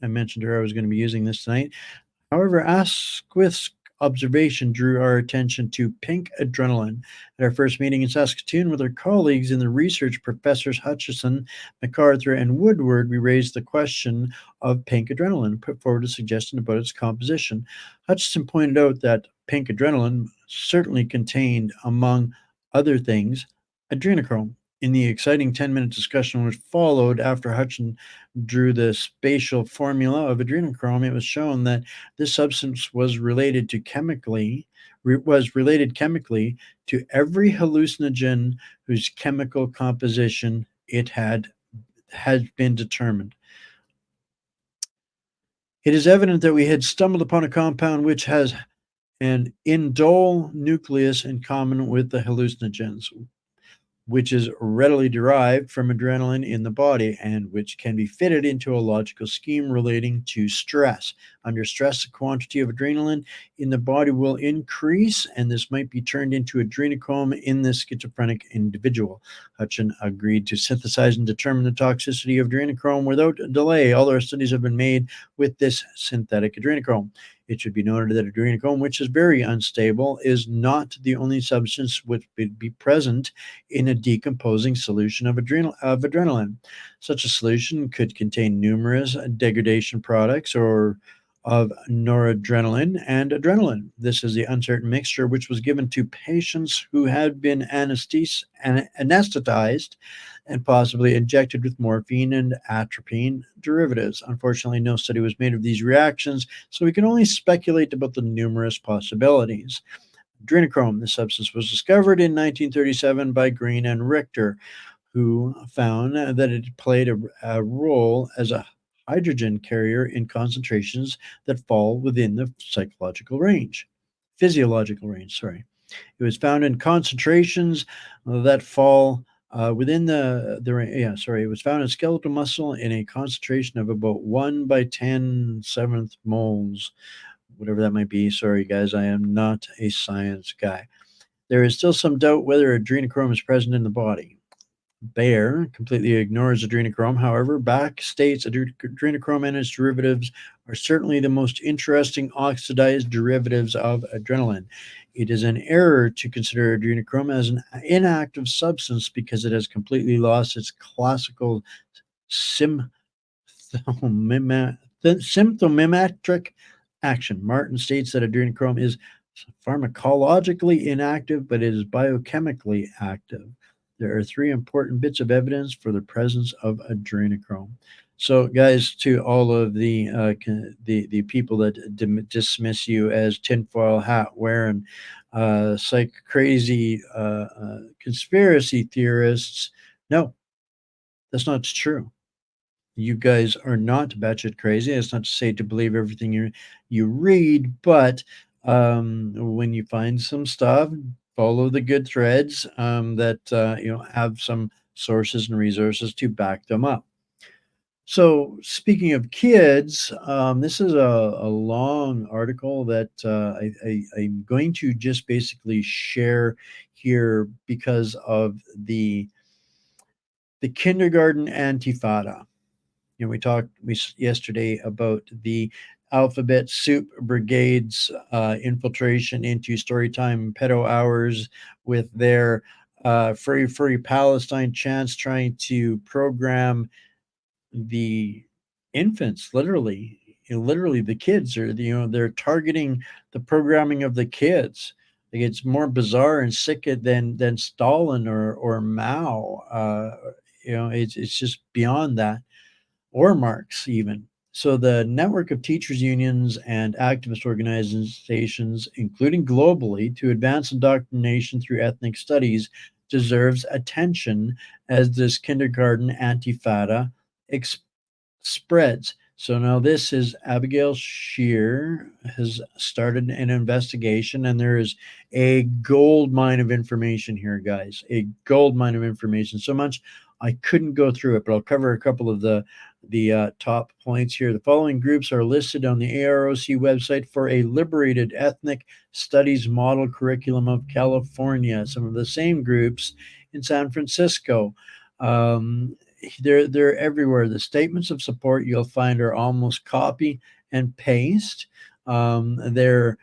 S1: mentioned to her I was going to be using this tonight. However, Asquith's observation drew our attention to pink adrenaline. At our first meeting in Saskatoon with our colleagues in the research, Professors Hutchison, MacArthur, and Woodward, we raised the question of pink adrenaline, put forward a suggestion about its composition. Hutchison pointed out that pink adrenaline certainly contained, among other things, adrenochrome. In the exciting 10-minute discussion which followed after Hutchison drew the spatial formula of adrenochrome, it was shown that this substance was related chemically to every hallucinogen whose chemical composition it had been determined. It is evident that we had stumbled upon a compound which has an indole nucleus in common with the hallucinogens, which is readily derived from adrenaline in the body and which can be fitted into a logical scheme relating to stress. Under stress, the quantity of adrenaline in the body will increase, and this might be turned into adrenochrome in this schizophrenic individual. Hutchin agreed to synthesize and determine the toxicity of adrenochrome without delay. All our studies have been made with this synthetic adrenochrome. It should be noted that adrenochrome, which is very unstable, is not the only substance which would be present in a decomposing solution of adrenaline. Such a solution could contain numerous degradation products or of noradrenaline and adrenaline. This is the uncertain mixture which was given to patients who had been anesthetized and possibly injected with morphine and atropine derivatives. Unfortunately, no study was made of these reactions, so we can only speculate about the numerous possibilities. Adrenochrome, the substance was discovered in 1937 by Green and Richter, who found that it played a role as a hydrogen carrier in concentrations that fall within the physiological range. It was found in concentrations that fall within it was found in skeletal muscle in a concentration of about 1/10⁷ moles, whatever that might be. Sorry, guys, I am not a science guy. There is still some doubt whether adrenochrome is present in the body. Bayer completely ignores adrenochrome. However, Bach states adrenochrome and its derivatives are certainly the most interesting oxidized derivatives of adrenaline. It is an error to consider adrenochrome as an inactive substance because it has completely lost its classical symptomatic action. Martin states that adrenochrome is pharmacologically inactive, but it is biochemically active. There are three important bits of evidence for the presence of adrenochrome. So, guys, to all of the people that dismiss you as tinfoil hat wearing, crazy conspiracy theorists, no, that's not true. You guys are not batshit crazy. That's not to say to believe everything you read, but when you find some stuff, follow the good threads that have some sources and resources to back them up. So speaking of kids, this is a long article that I'm going to just basically share here because of the kindergarten antifada. We talked yesterday about the alphabet soup brigades infiltration into storytime pedo hours with their Free Palestine chants, trying to program the infants, literally. Literally the kids are, they're targeting the programming of the kids. Like, it's more bizarre and sick than Stalin or Mao. It's just beyond that, or Marx even. So the network of teachers unions and activist organizations, including globally, to advance indoctrination through ethnic studies deserves attention as this kindergarten antifada spreads. So now this is Abigail Shear has started an investigation, and there is a gold mine of information here, guys. A gold mine of information. So much I couldn't go through it, but I'll cover a couple of the top points here. The following groups are listed on the AROC website for a liberated ethnic studies model curriculum of California. Some of the same groups in San Francisco. They're everywhere. The statements of support you'll find are almost copy and paste. Their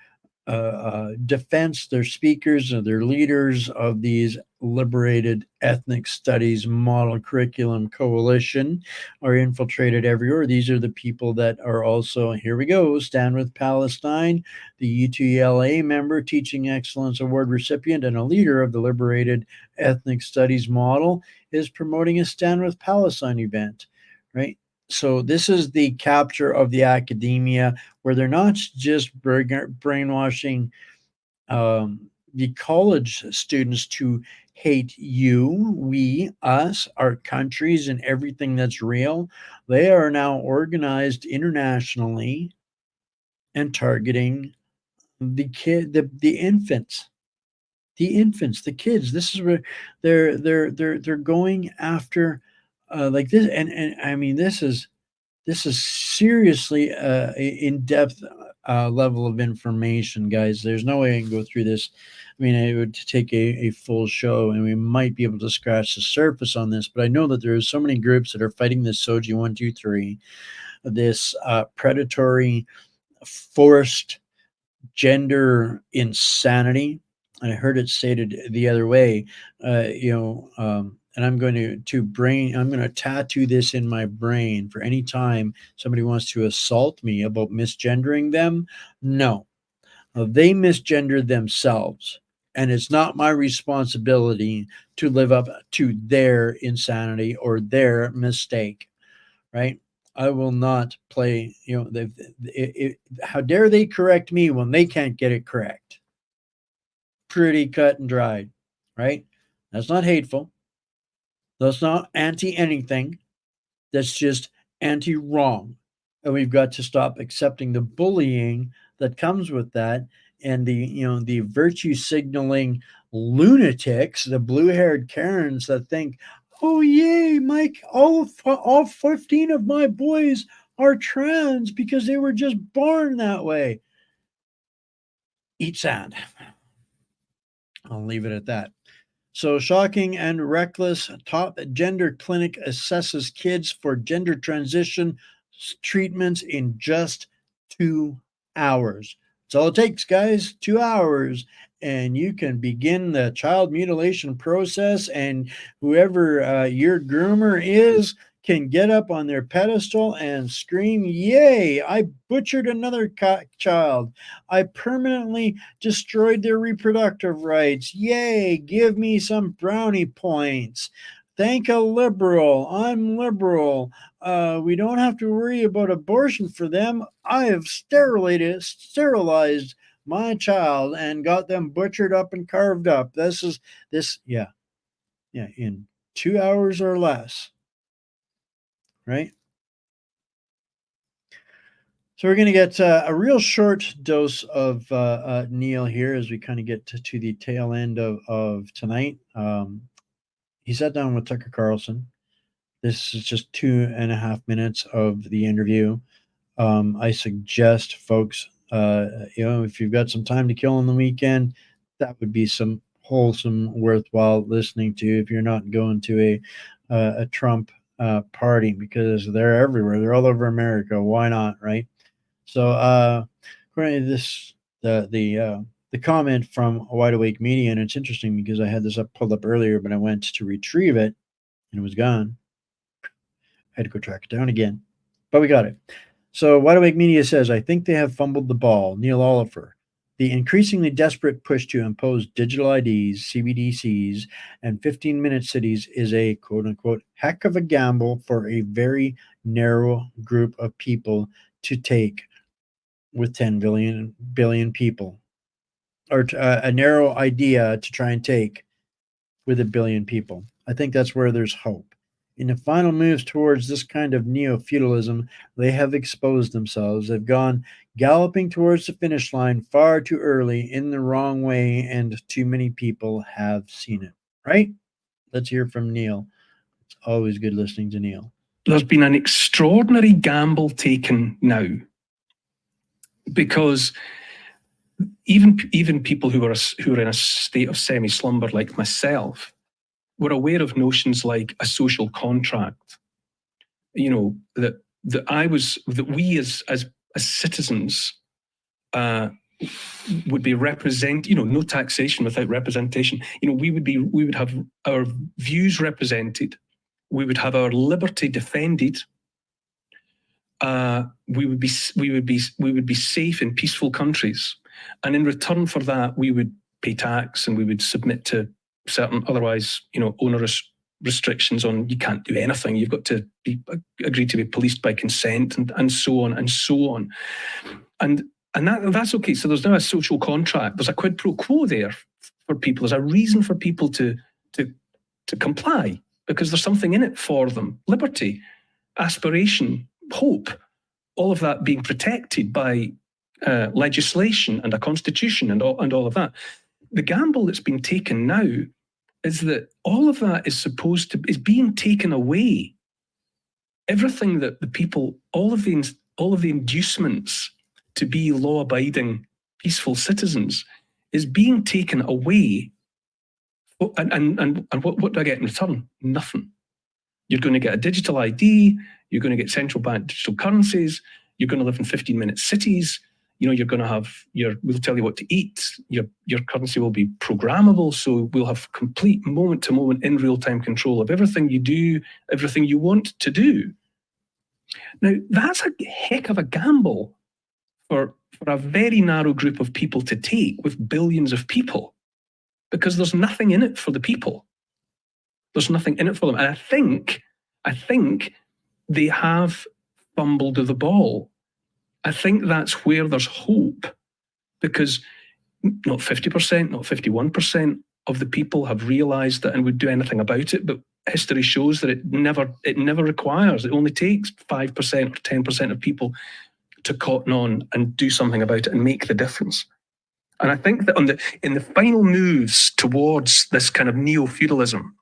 S1: defense, their speakers, and their leaders of these liberated ethnic studies model curriculum coalition are infiltrated everywhere. These are the people that are also, here we go, Stand with Palestine, the UTLA member, Teaching Excellence Award recipient, and a leader of the liberated ethnic studies model, is promoting a Stand with Palestine event, right? So this is the capture of the academia, where they're not just brainwashing the college students to hate you, we, us, our countries, and everything that's real. They are now organized internationally and targeting the infants. The kids. This is where they're going after like this, and I mean, this is seriously in-depth level of information, guys. There's no way I can go through this. I mean, it would take a full show, and we might be able to scratch the surface on this, but I know that there are so many groups that are fighting this SOGI 123, this predatory, forced gender insanity. And I heard it stated the other way, and I'm going to tattoo this in my brain for any time somebody wants to assault me about misgendering them. No, they misgendered themselves, and it's not my responsibility to live up to their insanity or their mistake, right? I will not play, how dare they correct me when they can't get it correct? Pretty cut and dried, right? That's not hateful. That's not anti anything. That's just anti wrong. And we've got to stop accepting the bullying that comes with that, and the virtue signaling lunatics, the blue-haired Karens that think, oh yay, Mike, all 15 of my boys are trans because they were just born that way. Eat sand. I'll leave it at that. So, shocking and reckless. Top gender clinic assesses kids for gender transition treatments in just 2 hours. That's all it takes, guys. 2 hours. And you can begin the child mutilation process, and whoever your groomer is can get up on their pedestal and scream, yay, I butchered another child. I permanently destroyed their reproductive rights. Yay, give me some brownie points. Thank a liberal. I'm liberal. We don't have to worry about abortion for them. I have sterilized my child and got them butchered up and carved up. Yeah, in 2 hours or less. Right? So we're going to get a real short dose of Neil here as we kind of get to the tail end of tonight. He sat down with Tucker Carlson. This is just 2.5 minutes of the interview. I suggest, folks, if you've got some time to kill on the weekend, that would be some wholesome, worthwhile listening to if you're not going to a Trump party, because they're everywhere. They're all over America. Why not, right? So according to this, the comment from Wide Awake Media, and it's interesting because I had this pulled up earlier, but I went to retrieve it and it was gone. I had to go track it down again, but we got it. So Wide Awake Media says, I think they have fumbled the ball. Neil Oliver. The increasingly desperate push to impose digital IDs, CBDCs, and 15-minute cities is a quote-unquote heck of a gamble for a very narrow group of people to take with 10 billion people, or a narrow idea to try and take with a billion people. I think that's where there's hope. In the final moves towards this kind of neo-feudalism, they have exposed themselves. They've gone galloping towards the finish line far too early in the wrong way, and too many people have seen it. Right? Let's hear from Neil. It's always good listening to Neil.
S11: There's been an extraordinary gamble taken now, because even people who are in a state of semi-slumber like myself were aware of notions like a social contract. You know, that we as citizens would be no taxation without representation. We would have our views represented. We would have our liberty defended. We would be safe in peaceful countries, and in return for that, we would pay tax and we would submit to certain otherwise, onerous restrictions on you can't do anything. You've got to agree to be policed by consent, and so on and so on. And that's okay. So there's now a social contract. There's a quid pro quo there for people. There's a reason for people to comply, because there's something in it for them. Liberty, aspiration, hope, all of that being protected by legislation and a constitution and all of that. The gamble that's been taken now is that all of that is being taken away. Everything that the people, all of the inducements to be law-abiding, peaceful citizens is being taken away. And what do I get in return? Nothing. You're going to get a digital ID. You're going to get central bank digital currencies. You're going to live in 15-minute cities. You're going to have we'll tell you what to eat. Your currency will be programmable. So we'll have complete moment to moment in real time control of everything you do, everything you want to do. Now, that's a heck of a gamble for a very narrow group of people to take with billions of people, because there's nothing in it for the people. There's nothing in it for them. And I think they have fumbled the ball. I think that's where there's hope, because not 50%, not 51% of the people have realized that and would do anything about it. But history shows that it never requires. It only takes 5% or 10% of people to cotton on and do something about it and make the difference. And I think that in the final moves towards this kind of neo-feudalism,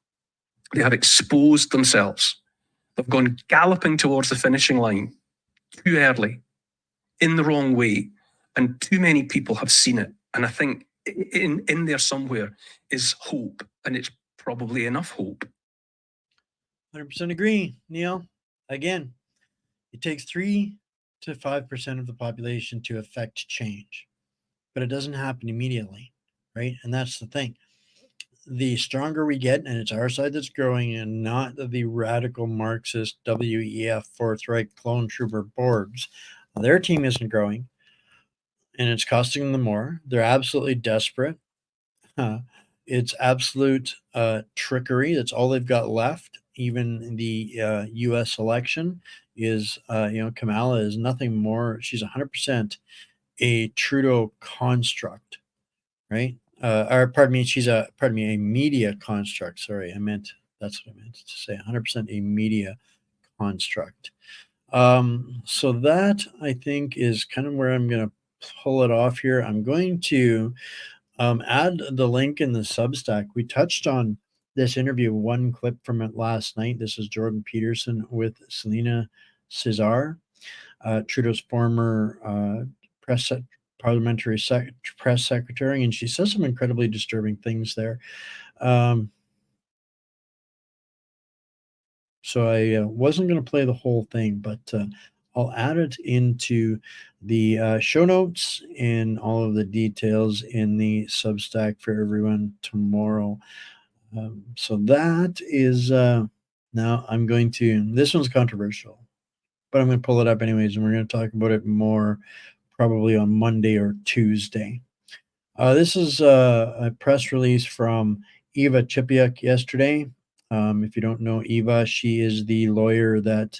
S11: they have exposed themselves. They've gone galloping towards the finishing line too early, in the wrong way, and too many people have seen it. And I think in there somewhere is hope, and it's probably enough hope.
S1: 100% agree, Neil. Again, it takes 3 to 5% of the population to affect change, but it doesn't happen immediately, right? And that's the thing. The stronger we get, and it's our side that's growing, and not the radical Marxist WEF Fourth Reich clone trooper Borgs. Their team isn't growing, and it's costing them more. They're absolutely desperate. It's absolute trickery. That's all they've got left. Even the U.S. election is, Kamala is nothing more. She's 100% a Trudeau construct, right? Or pardon me, she's a media construct. Sorry, that's what I meant to say. 100% a media construct. So that, I think, is kind of where I'm going to pull it off here. I'm going to add the link in the Substack. We touched on this interview, one clip from it last night. This is Jordan Peterson with Selena Cesar, Trudeau's former parliamentary press secretary, and she says some incredibly disturbing things there. So I wasn't going to play the whole thing, but I'll add it into the show notes and all of the details in the Substack for everyone tomorrow. So that is now I'm going to, this one's controversial, but I'm going to pull it up anyways, and we're going to talk about it more probably on Monday or Tuesday. This is a press release from Eva Chipiuk yesterday. If you don't know Eva, she is the lawyer that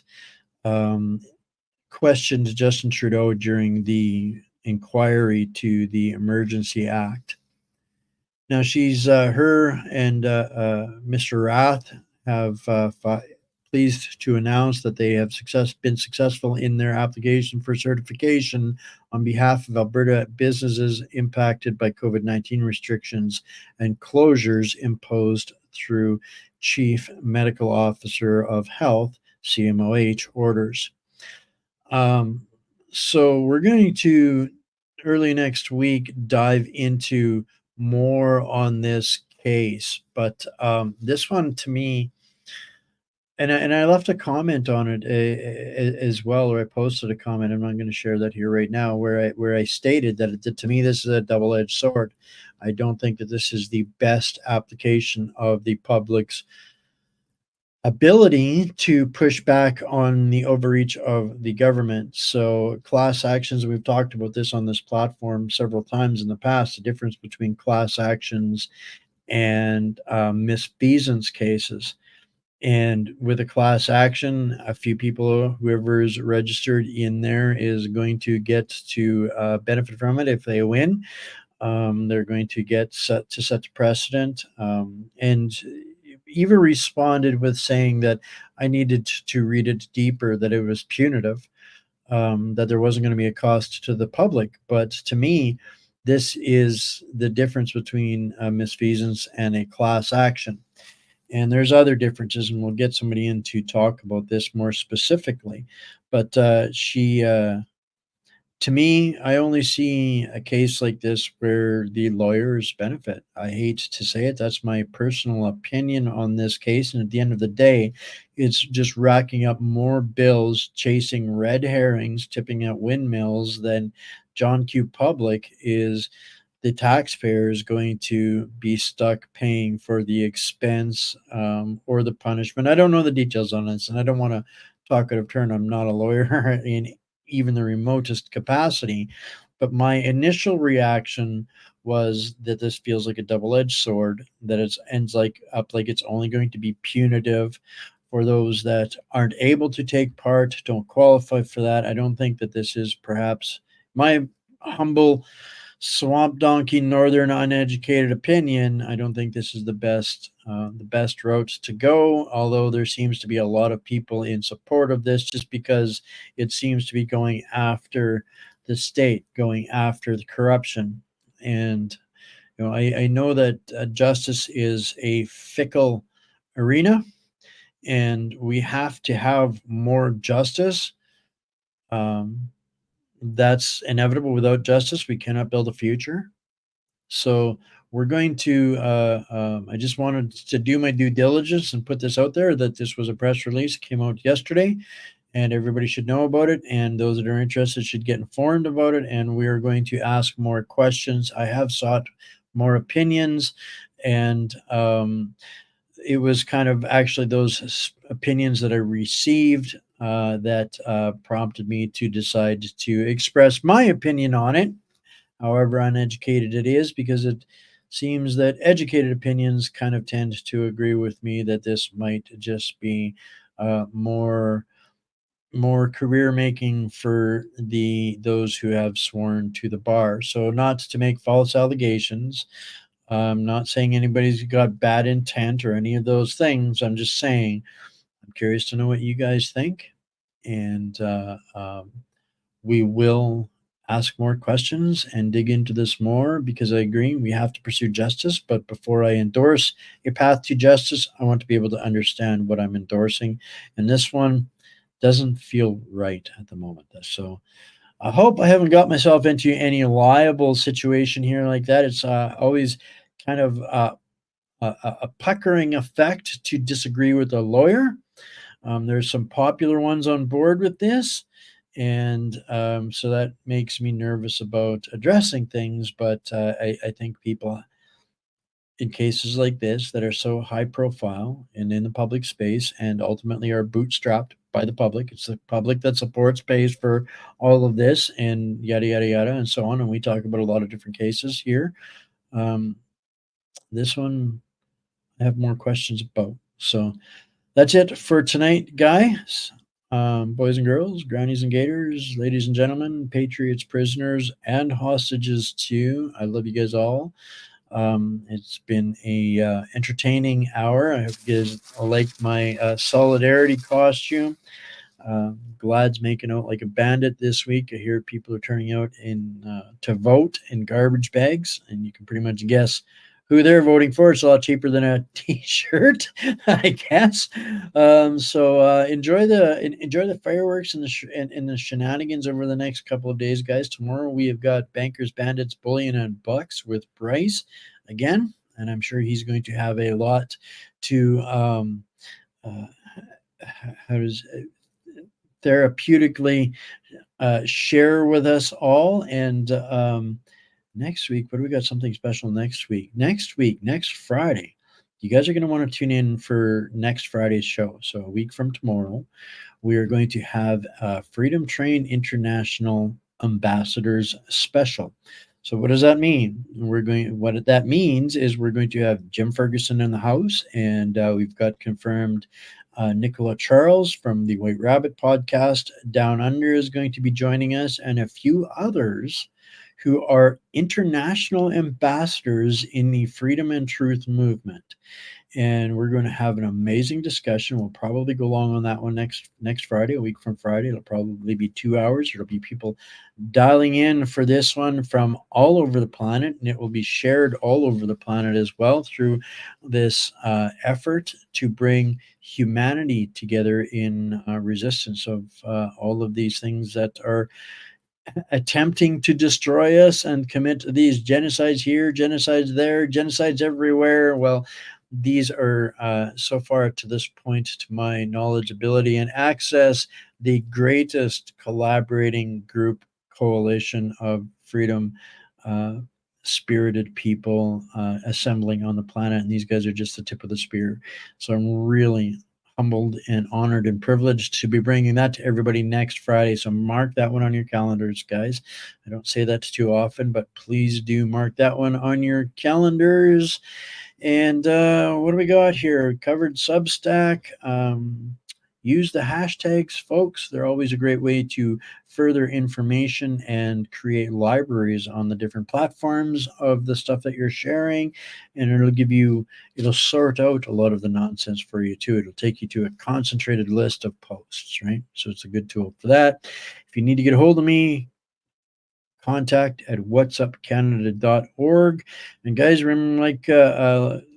S1: questioned Justin Trudeau during the inquiry to the Emergency Act. Now she's her and Mr. Rath have pleased to announce that they have been successful in their application for certification on behalf of Alberta businesses impacted by COVID-19 restrictions and closures imposed through Chief Medical Officer of Health, CMOH, orders. So we're going to early next week dive into more on this case, but this one to me, and I left a comment on it as well, or I posted a comment. I'm not going to share that here right now, where I stated that to me this is a double-edged sword. I don't think that this is the best application of the public's ability to push back on the overreach of the government. So class actions, we've talked about this on this platform several times in the past, the difference between class actions and misfeasance cases. And with a class action, a few people, whoever is registered in there is going to get to benefit from it if they win. They're going to get set a precedent. And Eva responded with saying that I needed to read it deeper, that it was punitive, that there wasn't going to be a cost to the public. But to me, this is the difference between a misfeasance and a class action. And there's other differences, and we'll get somebody in to talk about this more specifically. But to me, I only see a case like this where the lawyers benefit. I hate to say it. That's my personal opinion on this case. And at the end of the day, it's just racking up more bills, chasing red herrings, tipping at windmills than John Q. Public is the taxpayer is going to be stuck paying for the expense or the punishment. I don't know the details on this, and I don't want to talk out of turn. I'm not a lawyer in even the remotest capacity, but my initial reaction was that this feels like a double-edged sword, that it ends up like it's only going to be punitive for those that aren't able to take part, don't qualify for that. I don't think that this is, perhaps my humble swamp donkey northern uneducated opinion, I don't think this is the best route to go, although there seems to be a lot of people in support of this, just because it seems to be going after the state, going after the corruption. And I know that justice is a fickle arena, and we have to have more justice. That's inevitable. Without justice, we cannot build a future. So we're going to, I just wanted to do my due diligence and put this out there, that this was a press release, came out yesterday, and everybody should know about it. And those that are interested should get informed about it. And we are going to ask more questions. I have sought more opinions, and it was kind of actually those opinions that I received that prompted me to decide to express my opinion on it, however uneducated it is, because it seems that educated opinions kind of tend to agree with me that this might just be more career making for those who have sworn to the bar. So not to make false allegations. I'm not saying anybody's got bad intent or any of those things. I'm just saying I'm curious to know what you guys think, and we will ask more questions and dig into this more, because I agree we have to pursue justice. But before I endorse a path to justice, I want to be able to understand what I'm endorsing, and this one doesn't feel right at the moment. So I hope I haven't got myself into any liable situation here like that. It's always kind of a puckering effect to disagree with a lawyer. There's some popular ones on board with this, And so that makes me nervous about addressing things. But I think people in cases like this that are so high profile and in the public space and ultimately are bootstrapped by the public. It's the public that supports, pays for all of this and yada, yada, yada, and so on. And we talk about a lot of different cases here. This one I have more questions about. So that's it for tonight, guys. Boys and girls, grannies and gators, ladies and gentlemen, patriots, prisoners, and hostages too. I love you guys all. It's been a entertaining hour. I hope you guys like my solidarity costume. Glad's making out like a bandit this week. I hear people are turning out to vote in garbage bags, and you can pretty much guess who they're voting for. It's a lot cheaper than a T-shirt, I guess. So enjoy the fireworks and the shenanigans over the next couple of days, guys. Tomorrow we have got Bankers, Bandits, Bullion, and Bucks with Bryce again, and I'm sure he's going to have a lot to therapeutically share with us all. And next week, what do we got? Something special next week. Next Friday. You guys are going to want to tune in for next Friday's show. So a week from tomorrow, we are going to have a Freedom Train International Ambassadors Special. So what does that mean? What that means is we're going to have Jim Ferguson in the house, and we've got confirmed Nicola Charles from the White Rabbit podcast Down Under is going to be joining us, and a few others who are international ambassadors in the freedom and truth movement. And we're going to have an amazing discussion. We'll probably go long on that one next Friday, a week from Friday. It'll probably be 2 hours. There'll be people dialing in for this one from all over the planet, and it will be shared all over the planet as well through this effort to bring humanity together in resistance of all of these things that are attempting to destroy us and commit these genocides here, genocides there, genocides everywhere. Well, these are so far to this point, to my knowledge, ability, and access, the greatest collaborating group coalition of freedom spirited people assembling on the planet, and these guys are just the tip of the spear. So I'm really humbled and honored and privileged to be bringing that to everybody next Friday. So mark that one on your calendars, guys. I don't say that too often, but please do mark that one on your calendars. And what do we got here? Covered Substack. Use the hashtags, folks. They're always a great way to further information and create libraries on the different platforms of the stuff that you're sharing. And it'll sort out a lot of the nonsense for you too. It'll take you to a concentrated list of posts, right? So it's a good tool for that. If you need to get a hold of me, contact at whatsupcanada.org. And guys, remember, like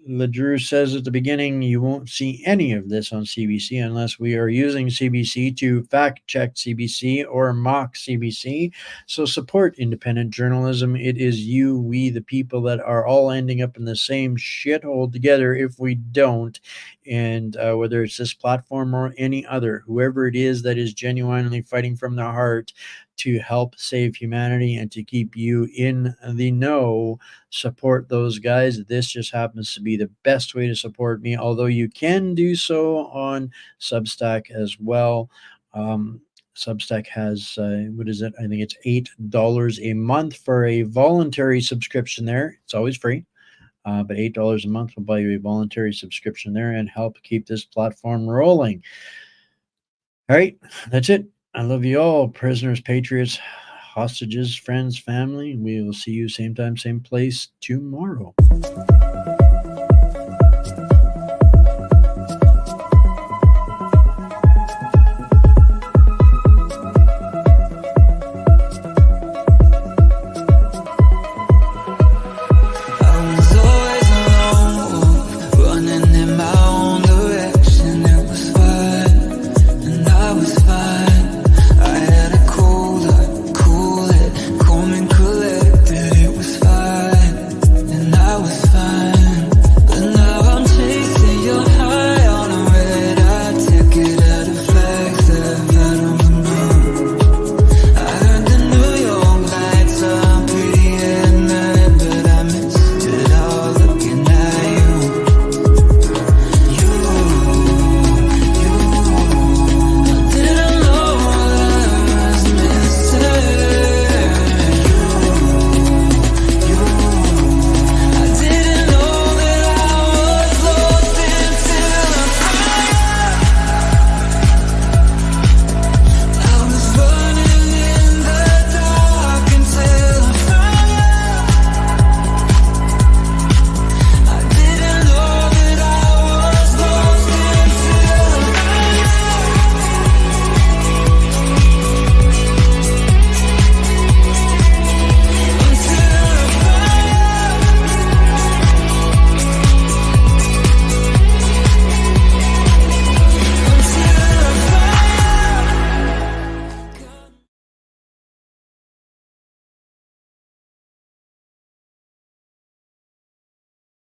S1: LeDrew says at the beginning, you won't see any of this on CBC unless we are using CBC to fact check CBC or mock CBC. So support independent journalism. It is we, the people, that are all ending up in the same shithole together if we don't. And whether it's this platform or any other, whoever it is that is genuinely fighting from the heart to help save humanity and to keep you in the know, support those guys. This just happens to be the best way to support me, although you can do so on Substack as well. Substack has, what is it? I think it's $8 a month for a voluntary subscription there. It's always free. But $8 a month will buy you a voluntary subscription there and help keep this platform rolling. All right, that's it. I love you all, prisoners, patriots, hostages, friends, family. We will see you same time, same place tomorrow.